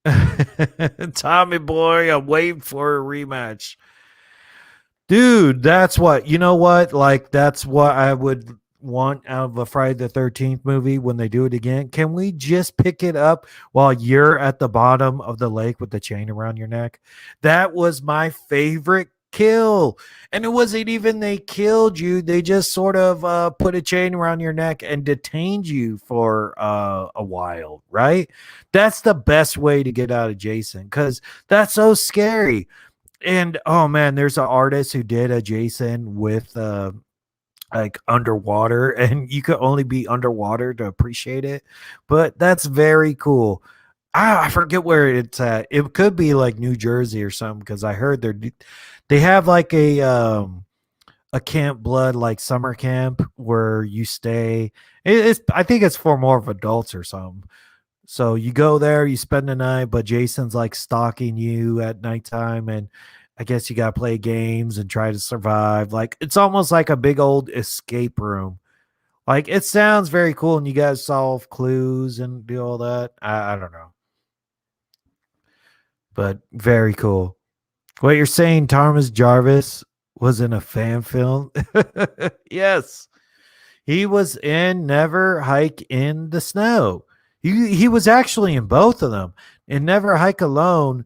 known. Tommy boy, I'm waiting for a rematch. Dude, that's what, you know what? Like, that's what I would want out of a Friday the 13th movie when they do it again. Can we just pick it up while you're at the bottom of the lake with the chain around your neck? That was my favorite kill. And it wasn't even they killed you, they just sort of put a chain around your neck and detained you for a while, right? That's the best way to get out of Jason, because that's so scary. And oh man, there's an artist who did a Jason with like underwater, and you could only be underwater to appreciate it. But that's very cool. I forget where it's at. It could be like New Jersey or something, because I heard they have like a Camp Blood, like summer camp where you stay. It's, I think it's for more of adults or something. So you go there, you spend the night, but Jason's like stalking you at nighttime, and I guess you gotta play games and try to survive. Like, it's almost like a big old escape room. Like, it sounds very cool, and you guys solve clues and do all that. I don't know, but very cool. What you're saying, Thomas Jarvis was in a fan film? Yes, he was in Never Hike in the Snow. He was actually in both of them. In Never Hike Alone,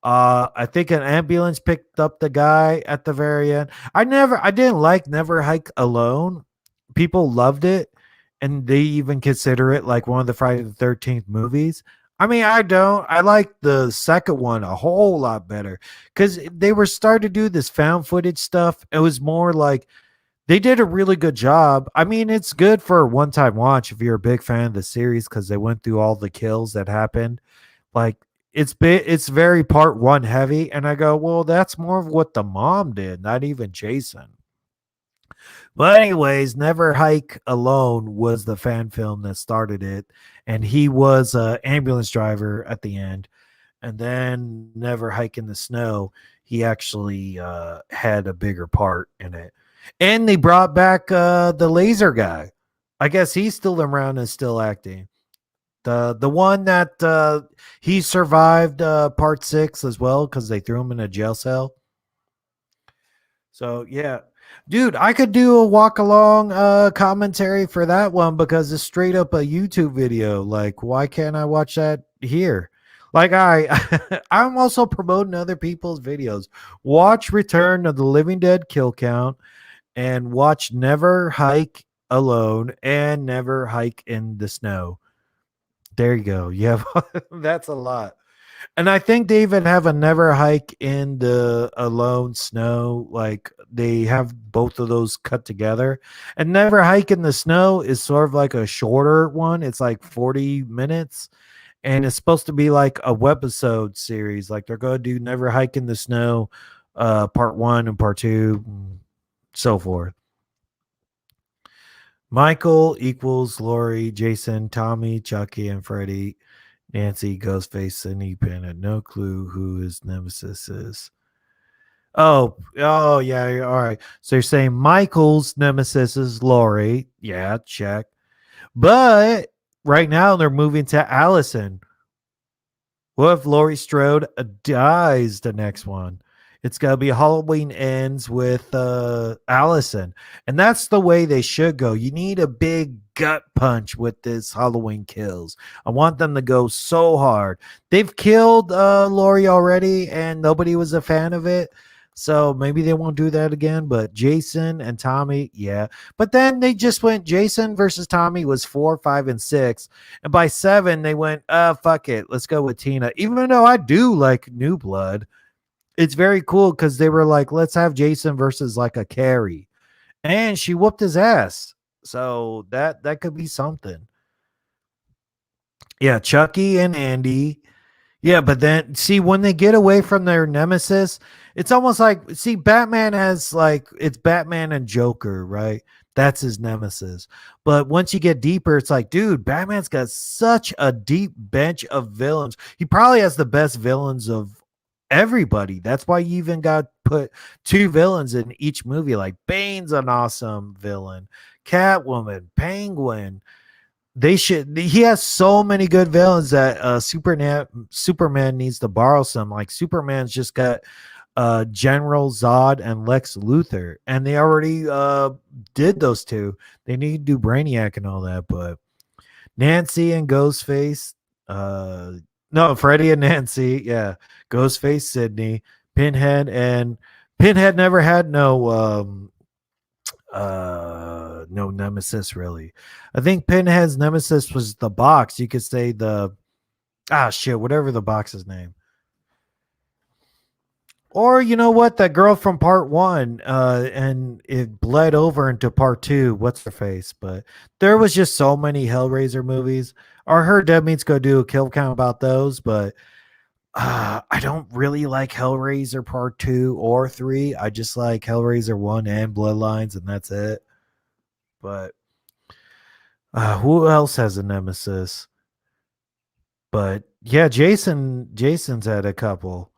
I think an ambulance picked up the guy at the very end. I didn't like Never Hike Alone. People loved it, and they even consider it like one of the Friday the 13th movies. I mean, I don't. I like the second one a whole lot better, because they were starting to do this found footage stuff. It was more like they did a really good job. I mean, it's good for a one-time watch if you're a big fan of the series, because they went through all the kills that happened. Like, it's very part one heavy, and I go, well, that's more of what the mom did, not even Jason. But anyways, Never Hike Alone was the fan film that started it, and he was a ambulance driver at the end. And then Never Hike in the Snow, he actually had a bigger part in it. And they brought back the laser guy. I guess he's still around and still acting. The one that he survived part 6 as well, because they threw him in a jail cell. So yeah, dude, I could do a walk along commentary for that one, because it's straight up a YouTube video. Like, why can't I watch that here? Like, I'm also promoting other people's videos. Watch Return of the Living Dead Kill Count, and watch Never Hike Alone and Never Hike in the Snow. There you go. You have that's a lot. And I think they even have a Never Hike in the Alone Snow. Like, they have both of those cut together. And Never Hike in the Snow is sort of like a shorter one. It's like 40 minutes. And it's supposed to be like a webisode series. Like, they're going to do Never Hike in the Snow part 1 and part 2, and so forth. Michael equals Lori, Jason, Tommy, Chucky, and Freddy. Nancy, Ghostface, and E-Pen had no clue who his nemesis is. Oh, yeah. All right. So you're saying Michael's nemesis is Lori. Yeah, check. But right now they're moving to Allison. What if Laurie Strode dies the next one? It's going to be Halloween Ends with Allison. And that's the way they should go. You need a big gut punch with this Halloween Kills. I want them to go so hard. They've killed Laurie already, and nobody was a fan of it. So maybe they won't do that again. But Jason and Tommy, yeah. But then they just went Jason versus Tommy was 4, 5, and 6. And by 7, they went, fuck it. Let's go with Tina. Even though I do like New Blood, it's very cool because they were like, let's have Jason versus like a Carrie. And she whooped his ass. So that could be something. Yeah, Chucky and Andy. Yeah, but then see when they get away from their nemesis, it's almost like see Batman has like it's Batman and Joker, right? That's his nemesis. But once you get deeper, it's like, dude, Batman's got such a deep bench of villains. He probably has the best villains of everybody. That's why you even got put 2 villains in each movie. Like Bane's an awesome villain, Catwoman, Penguin, they should. He has so many good villains that Superman needs to borrow some. Like Superman's just got General Zod and Lex Luthor, and they already did those 2. They need to do Brainiac and all that, but Nancy and Ghostface, no, Freddy and Nancy, yeah, Ghostface, Sydney, Pinhead never had no nemesis really. I think Pinhead's nemesis was the box. You could say whatever the box's name. Or you know what, that girl from part 1, and it bled over into part 2. What's her face? But there was just so many Hellraiser movies. Or her Dead Meat's go do a kill count about those, but I don't really like Hellraiser part 2 or 3. I just like Hellraiser 1 and Bloodlines, and that's it. But who else has a nemesis? But yeah, Jason's had a couple.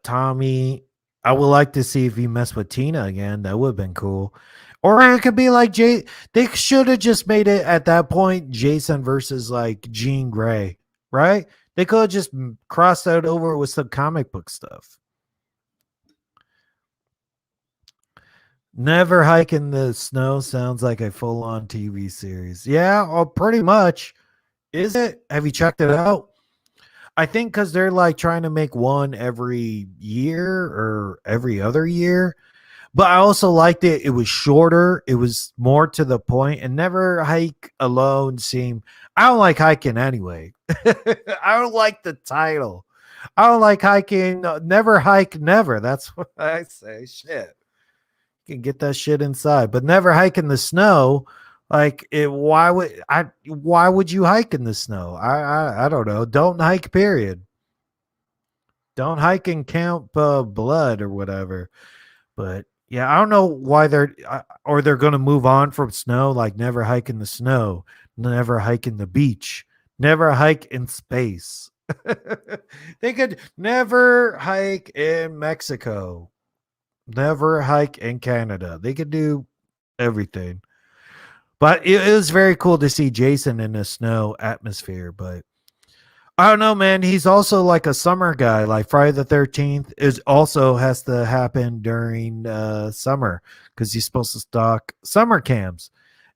Tommy, I would like to see if he messed with Tina again. That would have been cool. Or it could be like they should have just made it at that point Jason versus like Jean Grey, right? They could have just crossed that over with some comic book stuff. Never Hike in the Snow sounds like a full-on TV series. Yeah, pretty much. Is it? Have you checked it out? I think because they're like trying to make one every year or every other year. But I also liked it. It was shorter. It was more to the point. And Never Hike Alone seemed. I don't like hiking anyway. I don't like the title. I don't like hiking. Never Hike Never. That's what I say. Shit. You can get that shit inside. But Never Hike in the Snow. Like why would you hike in the snow? I don't know. Don't hike, period. Don't hike and count blood or whatever. But yeah, I don't know why they're going to move on from snow, like Never Hike in the Snow, Never Hike in the Beach, Never Hike in Space. They could never hike in Mexico, never hike in Canada. They could do everything. But it was very cool to see Jason in a snow atmosphere. But I don't know, man. He's also like a summer guy. Like Friday the 13th is also has to happen during summer because he's supposed to stock summer camps.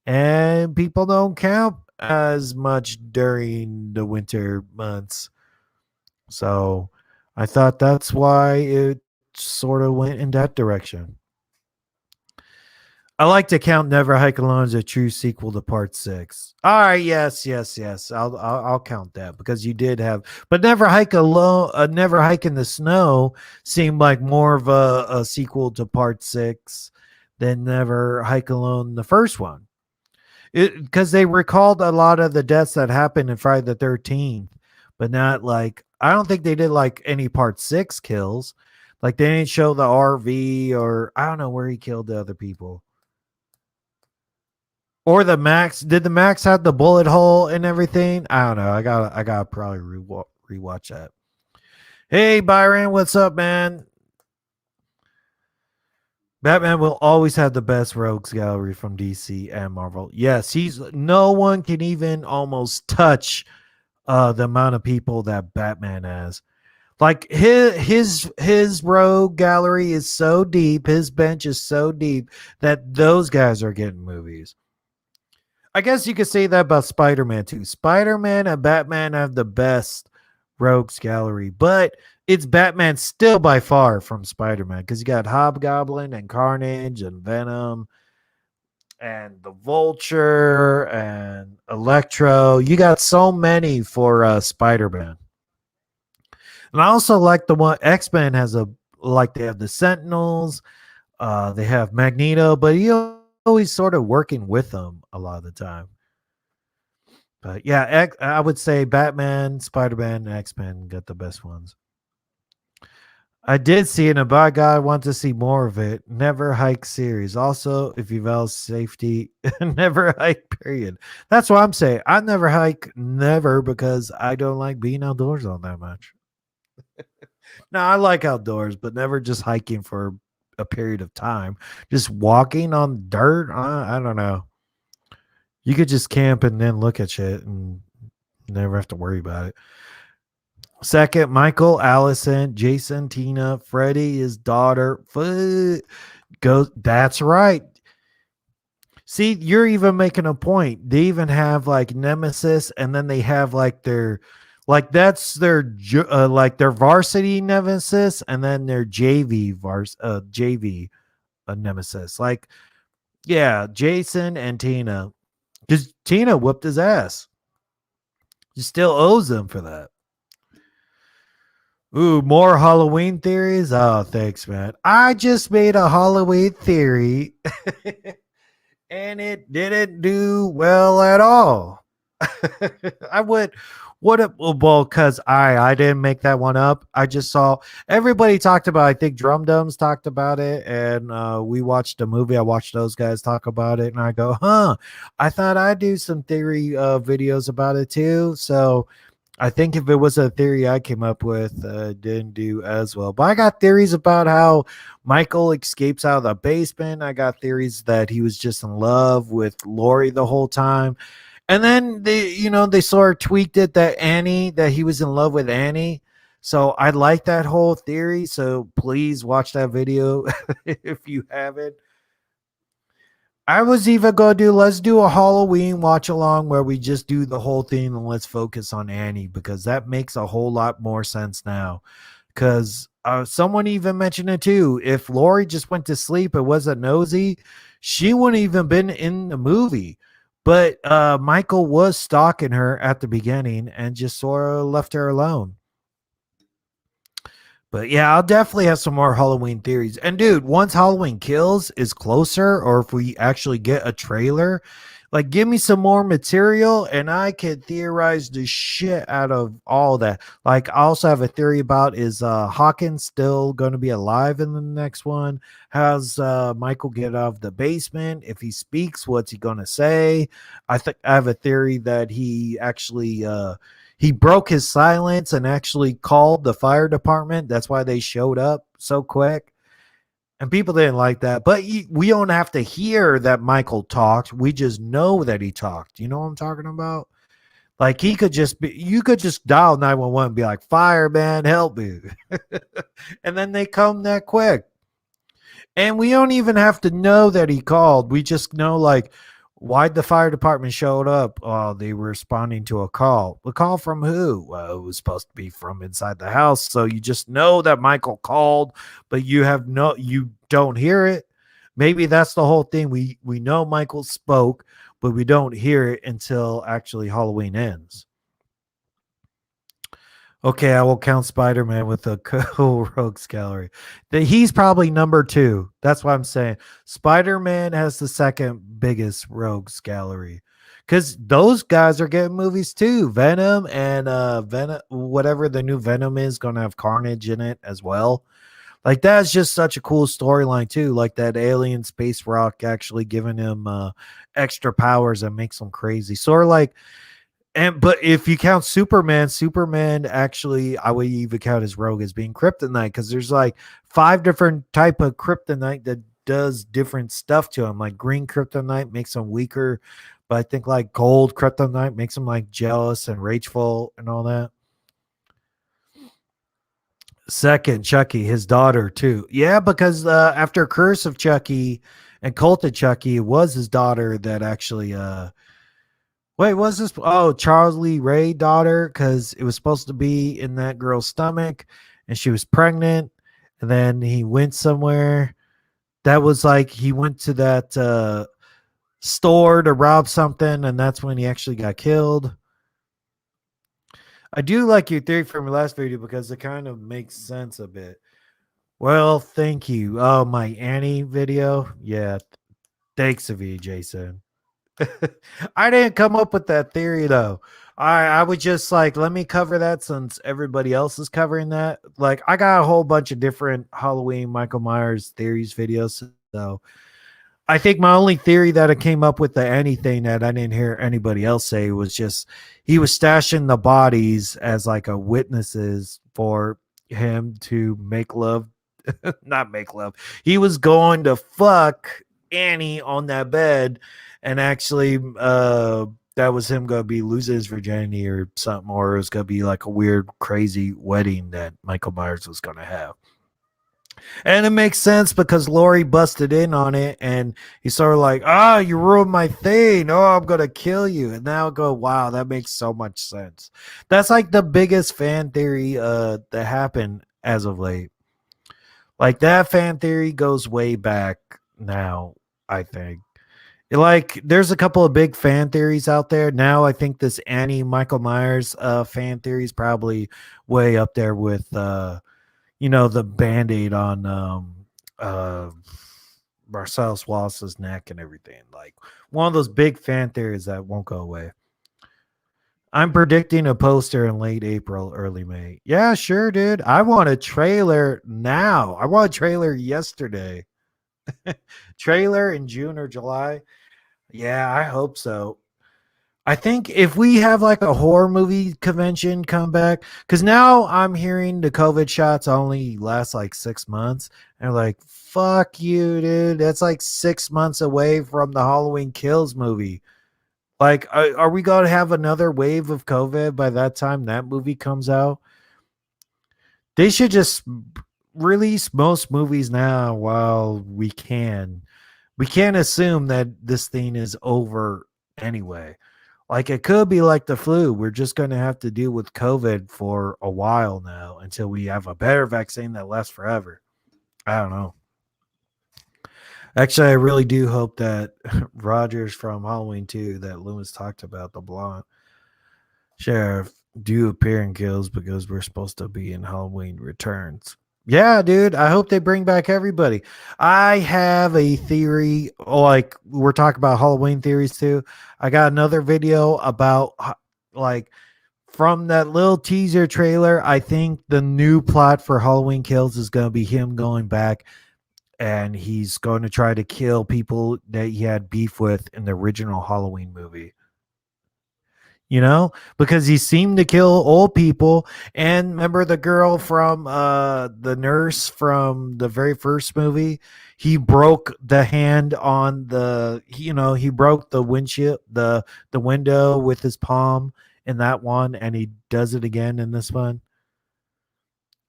And people don't camp as much during the winter months. So I thought that's why it sort of went in that direction. I like to count Never Hike Alone as a true sequel to Part 6. All right, yes. I'll count that because you did have, but Never Hike Alone, Never Hike in the Snow seemed like more of a sequel to Part 6 than Never Hike Alone, the first one. Because they recalled a lot of the deaths that happened in Friday the 13th, but not like, I don't think they did like any Part 6 kills. Like they didn't show the RV or I don't know where he killed the other people. Or the Max. Did the Max have the bullet hole and everything? I don't know. I gotta probably rewatch that. Hey Byron, what's up, man? Batman will always have the best rogues gallery from DC and Marvel. Yes, no one can even almost touch the amount of people that Batman has. Like his rogue gallery is so deep, his bench is so deep that those guys are getting movies. I guess you could say that about Spider-Man too. Spider-Man and Batman have the best rogues gallery, but it's Batman still by far from Spider-Man because you got Hobgoblin and Carnage and Venom and the Vulture and Electro. You got so many for Spider-Man. And I also like the one X-Men has a like they have the Sentinels, they have Magneto, but he always sort of working with them a lot of the time. But yeah, I would say Batman, Spider-Man, and X-Men got the best ones. I did see it, and by God, I want to see more of it. Never hike series. Also, if you value safety, never hike, period. That's what I'm saying. I never hike, never, because I don't like being outdoors all that much. Now, I like outdoors, but never just hiking for a period of time. Just walking on dirt, I don't know. You could just camp and then look at shit and never have to worry about it. Second, Michael, Allison, Jason, Tina, Freddie, his daughter. Goes. That's right. See, you're even making a point. They even have like Nemesis, and then they have like like that's like their varsity Nemesis, and then their JV Nemesis. Like, yeah, Jason and Tina, because Tina whooped his ass. He still owes them for that. Ooh, more Halloween theories? Oh, thanks, man. I just made a Halloween theory and it didn't do well at all. I would what it well because I didn't make that one up. I just saw everybody talked about, I think Drum Dums talked about it, and we watched a movie. I watched those guys talk about it, and I go, I thought I'd do some theory videos about it too. So I think if it was a theory I came up with, didn't do as well. But I got theories about how Michael escapes out of the basement. I got theories that he was just in love with Lori the whole time. And then they sort of tweaked it that he was in love with Annie. So I like that whole theory. So please watch that video if you haven't. I was even going to let's do a Halloween watch along where we just do the whole thing and let's focus on Annie, because that makes a whole lot more sense now. Because someone even mentioned it too. If Lori just went to sleep and wasn't nosy, she wouldn't even been in the movie. But Michael was stalking her at the beginning and just sort of left her alone. But yeah, I'll definitely have some more Halloween theories. And dude, once Halloween Kills is closer, or if we actually get a trailer, like give me some more material and I could theorize the shit out of all that. Like I also have a theory about, is Hawkins still going to be alive in the next one? How's Michael get out of the basement? If he speaks, what's he going to say? I think I have a theory that he actually he broke his silence and actually called the fire department. That's why they showed up so quick. And people didn't like that. But we don't have to hear that Michael talked. We just know that he talked. You know what I'm talking about? Like he could just be, you could just dial 911 and be like, fireman, help me. And then they come that quick. And we don't even have to know that he called. We just know, like, why'd the fire department showed up? Oh, they were responding to a call. A call from who? Well, it was supposed to be from inside the house. So you just know that Michael called, but you don't hear it. Maybe that's the whole thing. We know Michael spoke, but we don't hear it until actually Halloween ends. Okay, I will count Spider-Man with a rogues gallery. He's probably number 2. That's what I'm saying. Spider-Man has the second biggest rogues gallery, because those guys are getting movies too. Venom and Venom, whatever the new Venom is, going to have Carnage in it as well. Like that's just such a cool storyline too. Like that alien space rock actually giving him extra powers that makes him crazy. Sort of like. But if you count Superman actually, I would even count his rogue as being kryptonite, because there's like 5 different type of kryptonite that does different stuff to him. Like green kryptonite makes him weaker, but I think like gold kryptonite makes him like jealous and rageful and all that. Second, Chucky, his daughter too. Yeah, because after Curse of Chucky and Cult of Chucky, it was his daughter that actually Wait, was this? Oh, Charles Lee Ray daughter, because it was supposed to be in that girl's stomach, and she was pregnant, and then he went somewhere. That was like he went to that store to rob something, and that's when he actually got killed. I do like your theory from your last video because it kind of makes sense a bit. Well, thank you. Oh, my Annie video. Yeah, thanks, Savini Jason. I didn't come up with that theory though. I would just like let me cover that since everybody else is covering that. Like I got a whole bunch of different Halloween Michael Myers theories videos. So I think my only theory that I came up with the anything that I didn't hear anybody else say was just he was stashing the bodies as like a witnesses for him to make love, not make love. He was going to fuck Annie on that bed, and actually, that was him gonna be losing his virginity or something, or it was gonna be like a weird, crazy wedding that Michael Myers was gonna have. And it makes sense because Lori busted in on it and he's sort of like, ah, you ruined my thing. Oh, I'm going to kill you. And now I go, wow, that makes so much sense. That's like the biggest fan theory that happened as of late. Like that fan theory goes way back now, I think. Like there's a couple of big fan theories out there. Now I think this Annie Michael Myers fan theory is probably way up there with the band-aid on uh Marcellus Wallace's neck and everything. Like one of those big fan theories that won't go away. I'm predicting a poster in late April, early May. Yeah, sure, dude. I want a trailer now. I want a trailer yesterday. Trailer in June or July. Yeah, I hope so. I think if we have like a horror movie convention come back, because now I'm hearing the COVID shots only last like 6 months. And like, fuck you, dude. That's like 6 months away from the Halloween Kills movie. Like, are we going to have another wave of COVID by that time that movie comes out? They should just release most movies now while we can. We can't assume that this thing is over anyway. Like it could be like the flu. We're just going to have to deal with COVID for a while now until we have a better vaccine that lasts forever. I don't know. Actually, I really do hope that Rogers from Halloween 2 that Loomis talked about, the blonde sheriff, do appear in Kills because we're supposed to be in Halloween Returns. Yeah, dude. I hope they bring back everybody. I have a theory. Like we're talking about Halloween theories too. I got another video about like from that little teaser trailer. I think the new plot for Halloween Kills is going to be him going back and he's going to try to kill people that he had beef with in the original Halloween movie. Because he seemed to kill old people. And remember the girl from the nurse from the very first movie? He broke the hand on he broke the windshield, the window with his palm in that one, and he does it again in this one.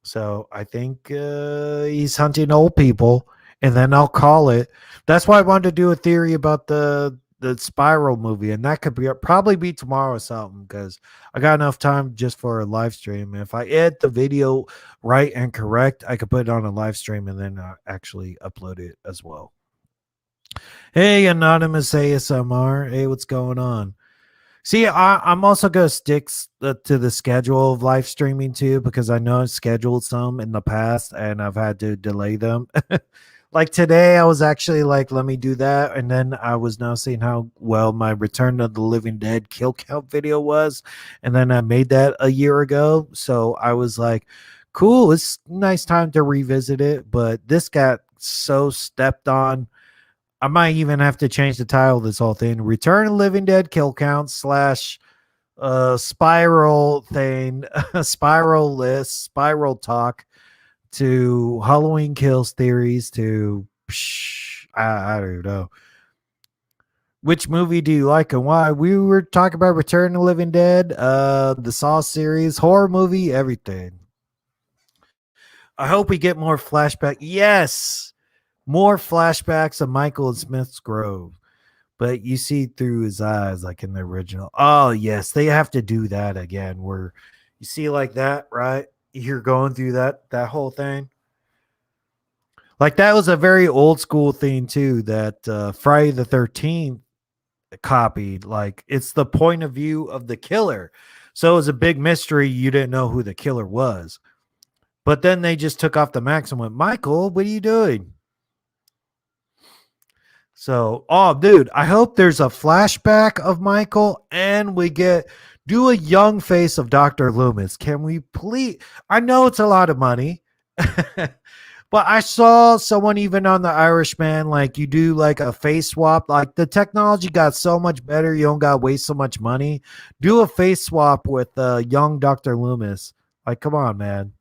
So I think he's hunting old people, and then I'll call it. That's why I wanted to do a theory about the Spiral movie, and that could probably be tomorrow or something because I got enough time just for a live stream. And if I edit the video right and correct, I could put it on a live stream and then actually upload it as well. Hey, anonymous ASMR. Hey, what's going on? See, I'm also going to stick to the schedule of live streaming too, because I know I've scheduled some in the past and I've had to delay them. Like today, I was actually like, let me do that. And then I was now seeing how well my Return of the Living Dead kill count video was. And then I made that a year ago. So I was like, cool, it's a nice time to revisit it. But this got so stepped on. I might even have to change the title of this whole thing. Return of Living Dead kill count / spiral thing, spiral list, spiral talk to Halloween Kills theories to I don't know. Which movie do you like and why? We were talking about Return of the Living Dead, the Saw series, horror movie, everything. I hope we get more flashback. Yes, more flashbacks of Michael and Smith's Grove. but you see through his eyes like in the original. Oh yes, they have to do that again where you see like that, right? You're going through that whole thing. Like that was a very old school thing too that Friday the 13th copied. Like it's the point of view of the killer. So it was a big mystery. You didn't know who the killer was. But then they just took off the mask and went, Michael, what are you doing? So, oh, dude, I hope there's a flashback of Michael and we do a young face of Dr. Loomis. Can we please? I know it's a lot of money, but I saw someone even on the Irishman, like you do like a face swap. Like the technology got so much better, you don't got to waste so much money. Do a face swap with young Dr. Loomis. Like, come on, man.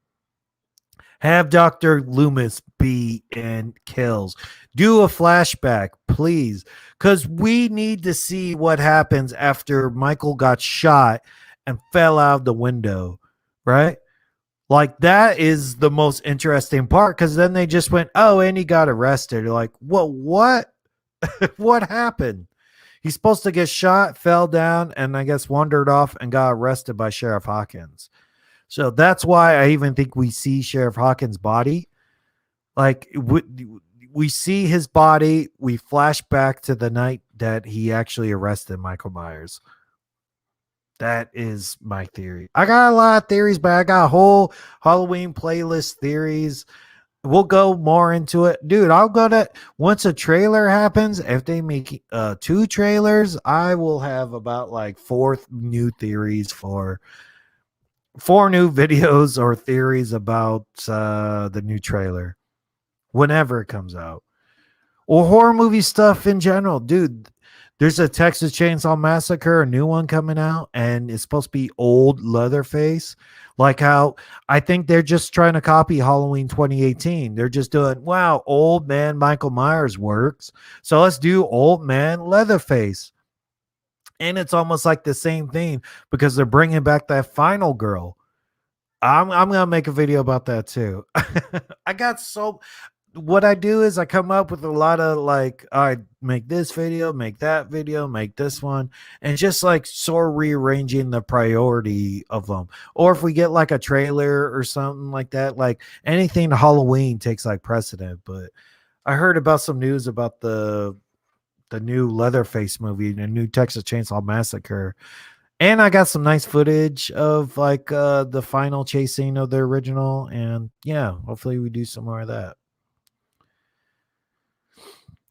Have Dr. Loomis be in Kills. Do a flashback, please. Because we need to see what happens after Michael got shot and fell out of the window, right? Like, that is the most interesting part. Because then they just went, oh, and he got arrested. They're like, what? What happened? He's supposed to get shot, fell down, and I guess wandered off and got arrested by Sheriff Hawkins. So that's why I even think we see Sheriff Hawkins' body. Like we see his body, we flash back to the night that he actually arrested Michael Myers. That is my theory. I got a lot of theories, but I got a whole Halloween playlist theories. We'll go more into it. Dude, I'll go to once a trailer happens, if they make 2 trailers, I will have about like 4 new theories for 4 new videos or theories about the new trailer whenever it comes out, or horror movie stuff in general. Dude, there's a Texas Chainsaw Massacre, a new one coming out, and it's supposed to be old Leatherface. Like how I think they're just trying to copy Halloween 2018. They're just doing, wow, old man Michael Myers works, so let's do old man Leatherface. And it's almost like the same thing because they're bringing back that final girl. I'm gonna make a video about that too. I got so what I do is I come up with a lot of like I make this video, make that video, make this one, and just like sort of rearranging the priority of them. Or if we get like a trailer or something like that, like anything Halloween takes like precedent. But I heard about some news about the new Leatherface movie, the new Texas Chainsaw Massacre. And I got some nice footage of like the final chase scene of the original. And yeah, hopefully we do some more of that.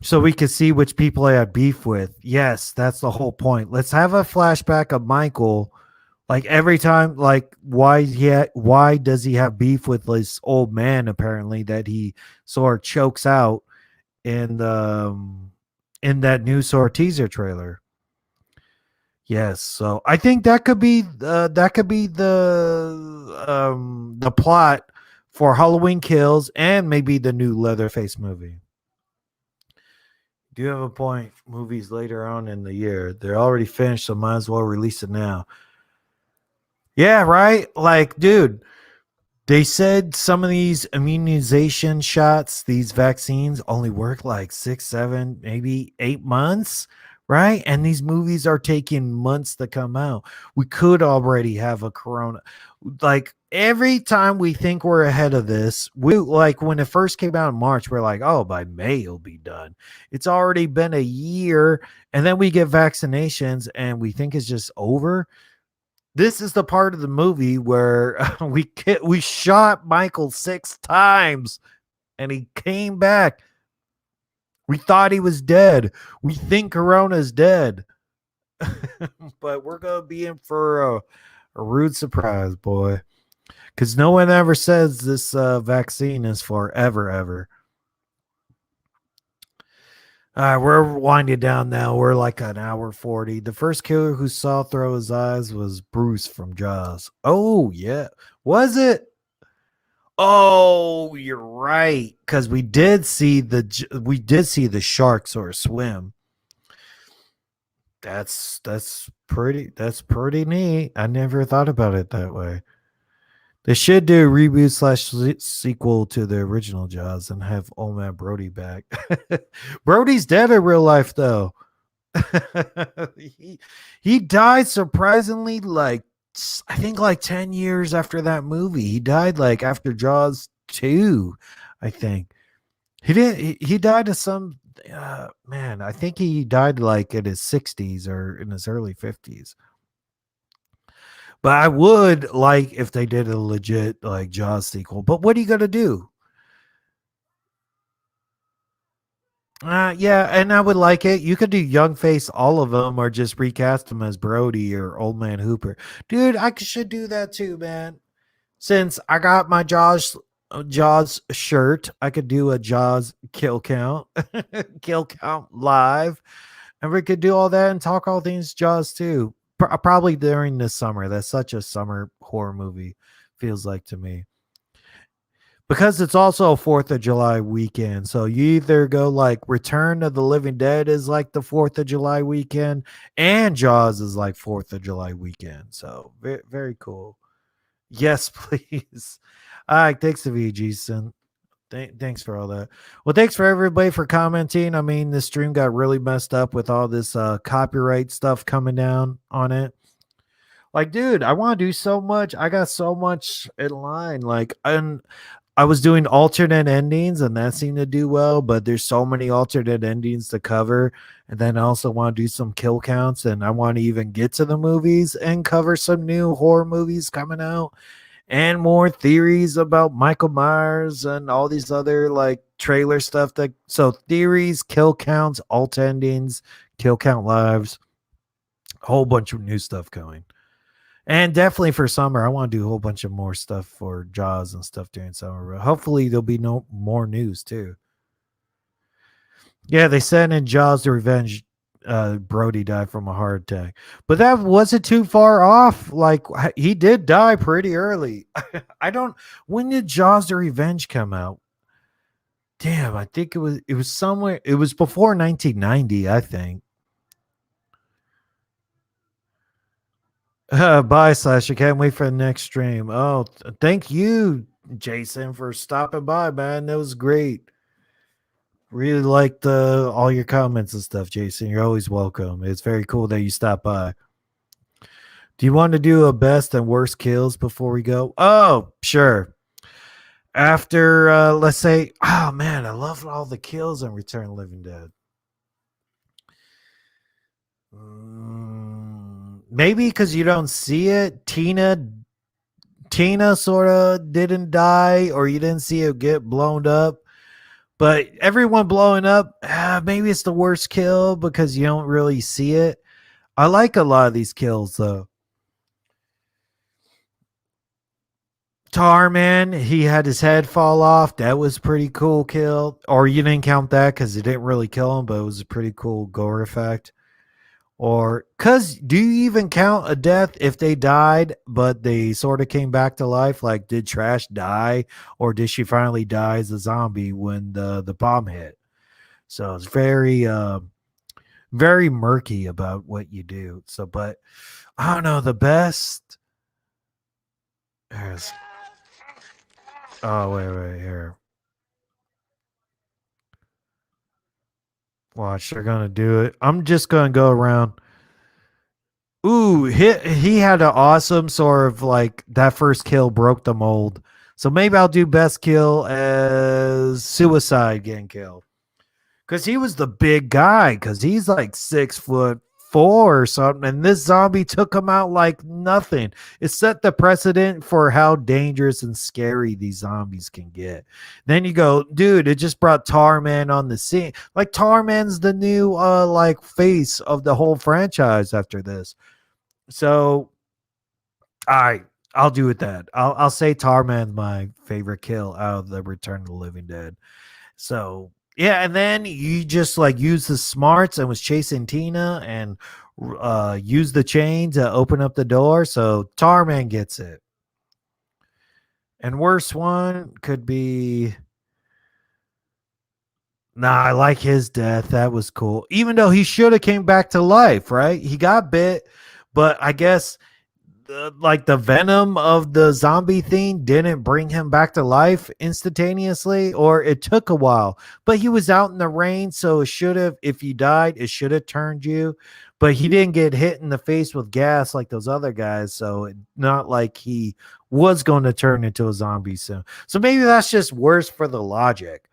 So we can see which people I had beef with. Yes, that's the whole point. Let's have a flashback of Michael. Like every time, like why does he have beef with this old man apparently that he sort of chokes out in that new sort of teaser trailer? Yes, so I think that could be the plot for Halloween Kills and maybe the new Leatherface movie. Do you have a point? Movies later on in the year, they're already finished, so might as well release it now. Yeah, right. Like, dude, they said some of these immunization shots, these vaccines, only work like 6, 7, maybe 8 months, right? And these movies are taking months to come out. We could already have a corona. Like every time we think we're ahead of this, we like when it first came out in March, we're like, oh, by May it'll be done. It's already been a year, and then we get vaccinations and we think it's just over. This is the part of the movie where we shot Michael 6 times and he came back. We thought he was dead. We think Corona's dead. But we're going to be in for a rude surprise, boy. Because no one ever says this vaccine is forever, ever. All right, we're winding down now. We're like an hour 40. The first killer who saw through his eyes was Bruce from Jaws. Oh, yeah. Was it? Oh, you're right. Because we did see the shark sort of swim. That's pretty neat. I never thought about it that way. They should do a reboot / sequel to the original Jaws and have old man Brody back. Brody's dead in real life, though. he he died surprisingly like I think like 10 years after that movie. He died like after Jaws 2, I think. He died of some man, I think he died like in his 60s or in his early 50s. But I would like if they did a legit like Jaws sequel. But what are you gonna do? Yeah, and I would like it. You could do young face all of them, or just recast them as Brody or Old Man Hooper. Dude, should do that too, man. Since I got my Jaws shirt, I could do a Jaws kill count, kill count live, and we could do all that and talk all things Jaws too. Probably during this summer. That's such a summer horror movie, feels like to me. Because it's also a 4th of July weekend. So you either go like Return of the Living Dead is like the 4th of July weekend, and Jaws is like 4th of July weekend. So very, very cool. Yes, please. All right. Thanks, Savini Jason. Thanks for all that. Well, thanks for everybody for commenting. I mean, the stream got really messed up with all this copyright stuff coming down on it. Like, dude, I want to do so much. I got so much in line. Like, and I was doing alternate endings and that seemed to do well, but there's so many alternate endings to cover. And then I also want to do some kill counts and I want to even get to the movies and cover some new horror movies coming out and more theories about Michael Myers and all these other like trailer stuff that so theories, kill counts, alt endings, kill count lives, a whole bunch of new stuff going. And definitely for summer, I want to do a whole bunch of more stuff for Jaws and stuff during summer. But hopefully there'll be no more news too. Yeah, they said in Jaws the Revenge, Brody died from a heart attack. But that wasn't too far off. Like he did die pretty early. I don't when did Jaws the Revenge come out? Damn, I think it was somewhere it was before 1990, I think. Bye, Slash. I can't wait for the next stream. Oh, thank you, Jason, for stopping by, man. That was great. Really liked all your comments and stuff, Jason. You're always welcome. It's very cool that you stopped by. Do you want to do a best and worst kills before we go? Oh, sure. After, let's say, oh man, I love all the kills in Return of the Living Dead. Maybe because you don't see it. Tina sort of didn't die, or you didn't see it get blown up. But everyone blowing up, maybe it's the worst kill because you don't really see it. I like a lot of these kills though. Tarman, he had his head fall off. That was pretty cool kill. Or you didn't count that because it didn't really kill him, but it was a pretty cool gore effect. Or because do you even count a death if they died, but they sort of came back to life? Like, did Trash die, or did she finally die as a zombie when the bomb hit? So it's very very murky about what you do. So, but I don't know. The best is oh wait here. Watch, they're gonna do it. I'm just gonna go around. Ooh, he had an awesome sort of like that first kill broke the mold. So maybe I'll do best kill as suicide getting killed. Cause he was the big guy, cause he's like 6'4" or something, and this zombie took him out like nothing. It set the precedent for how dangerous and scary these zombies can get. Then you go, dude, it just brought Tarman on the scene. Like Tarman's the new like face of the whole franchise after this. So I'll do with that. I'll say Tarman's my favorite kill out of the Return of the Living Dead. So yeah, and then you just like use the smarts and was chasing Tina and use the chain to open up the door. So Tarman gets it. And worst one could be I like his death. That was cool. Even though he should have came back to life, right? He got bit, but I guess like the venom of the zombie thing didn't bring him back to life instantaneously, or it took a while. But he was out in the rain, so it should have, if he died, it should have turned you. But he didn't get hit in the face with gas like those other guys, so not like he was going to turn into a zombie soon. So maybe that's just worse for the logic.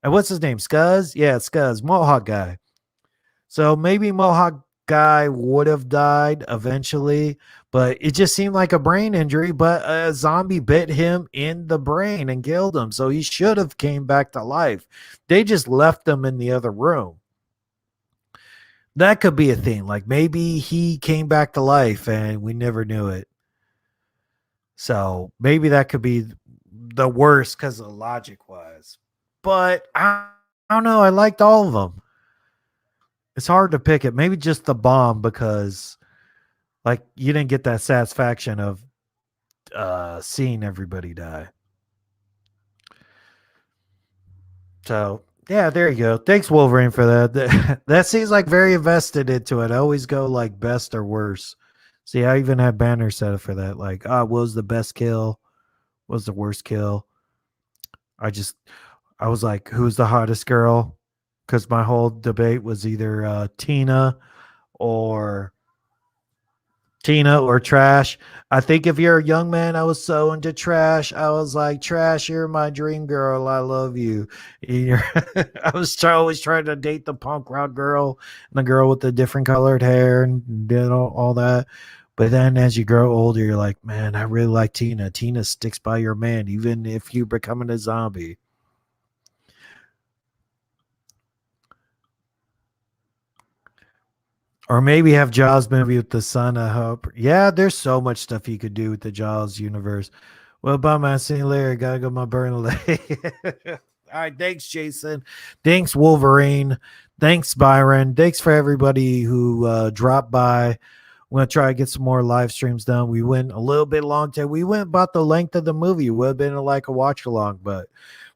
And what's his name? Scuzz? Yeah, Scuzz, Mohawk guy. So maybe Mohawk guy would have died eventually, but it just seemed like a brain injury. But a zombie bit him in the brain and killed him, so he should have came back to life. They just left him in the other room. That could be a thing. Like maybe he came back to life and we never knew it. So maybe that could be the worst because of logic wise. But I don't know. I liked all of them. It's hard to pick it. Maybe just the bomb because like you didn't get that satisfaction of seeing everybody die. So yeah, there you go. Thanks, Wolverine, for that. That seems like very invested into it. I always go like best or worse. See, I even had banners set up for that. Like, what was the best kill? What was the worst kill? I was like, who's the hottest girl? Because my whole debate was either or Tina or Trash. I think if you're a young man, I was so into Trash. I was like, Trash, you're my dream girl. I love you. I was always trying to date the punk rock girl and the girl with the different colored hair and did all that. But then as you grow older, you're like, man, I really like Tina. Tina sticks by your man, even if you're becoming a zombie. Or maybe have Jaws movie with the son of Hope. Yeah, there's so much stuff you could do with the Jaws universe. Well, bye, man. See you later. Gotta go my burn leg. All right. Thanks, Jason. Thanks, Wolverine. Thanks, Byron. Thanks for everybody who dropped by. I'm going to try to get some more live streams done. We went a little bit long today. We went about the length of the movie. It would have been like a watch along, but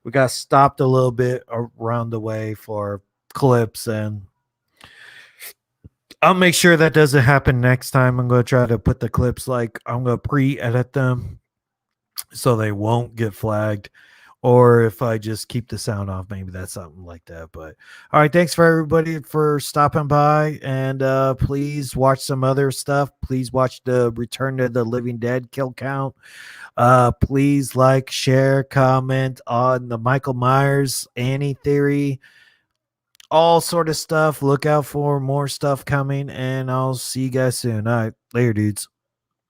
we got stopped a little bit around the way for clips, and I'll make sure that doesn't happen next time. I'm going to try to put the clips like I'm going to pre-edit them so they won't get flagged. Or if I just keep the sound off, maybe that's something like that. But all right, thanks for everybody for stopping by. And please watch some other stuff. Please watch the Return to the Living Dead kill count. Please like, share, comment on the Michael Myers Annie theory, all sort of stuff. Look out for more stuff coming, and I'll see you guys soon. All right, later, dudes.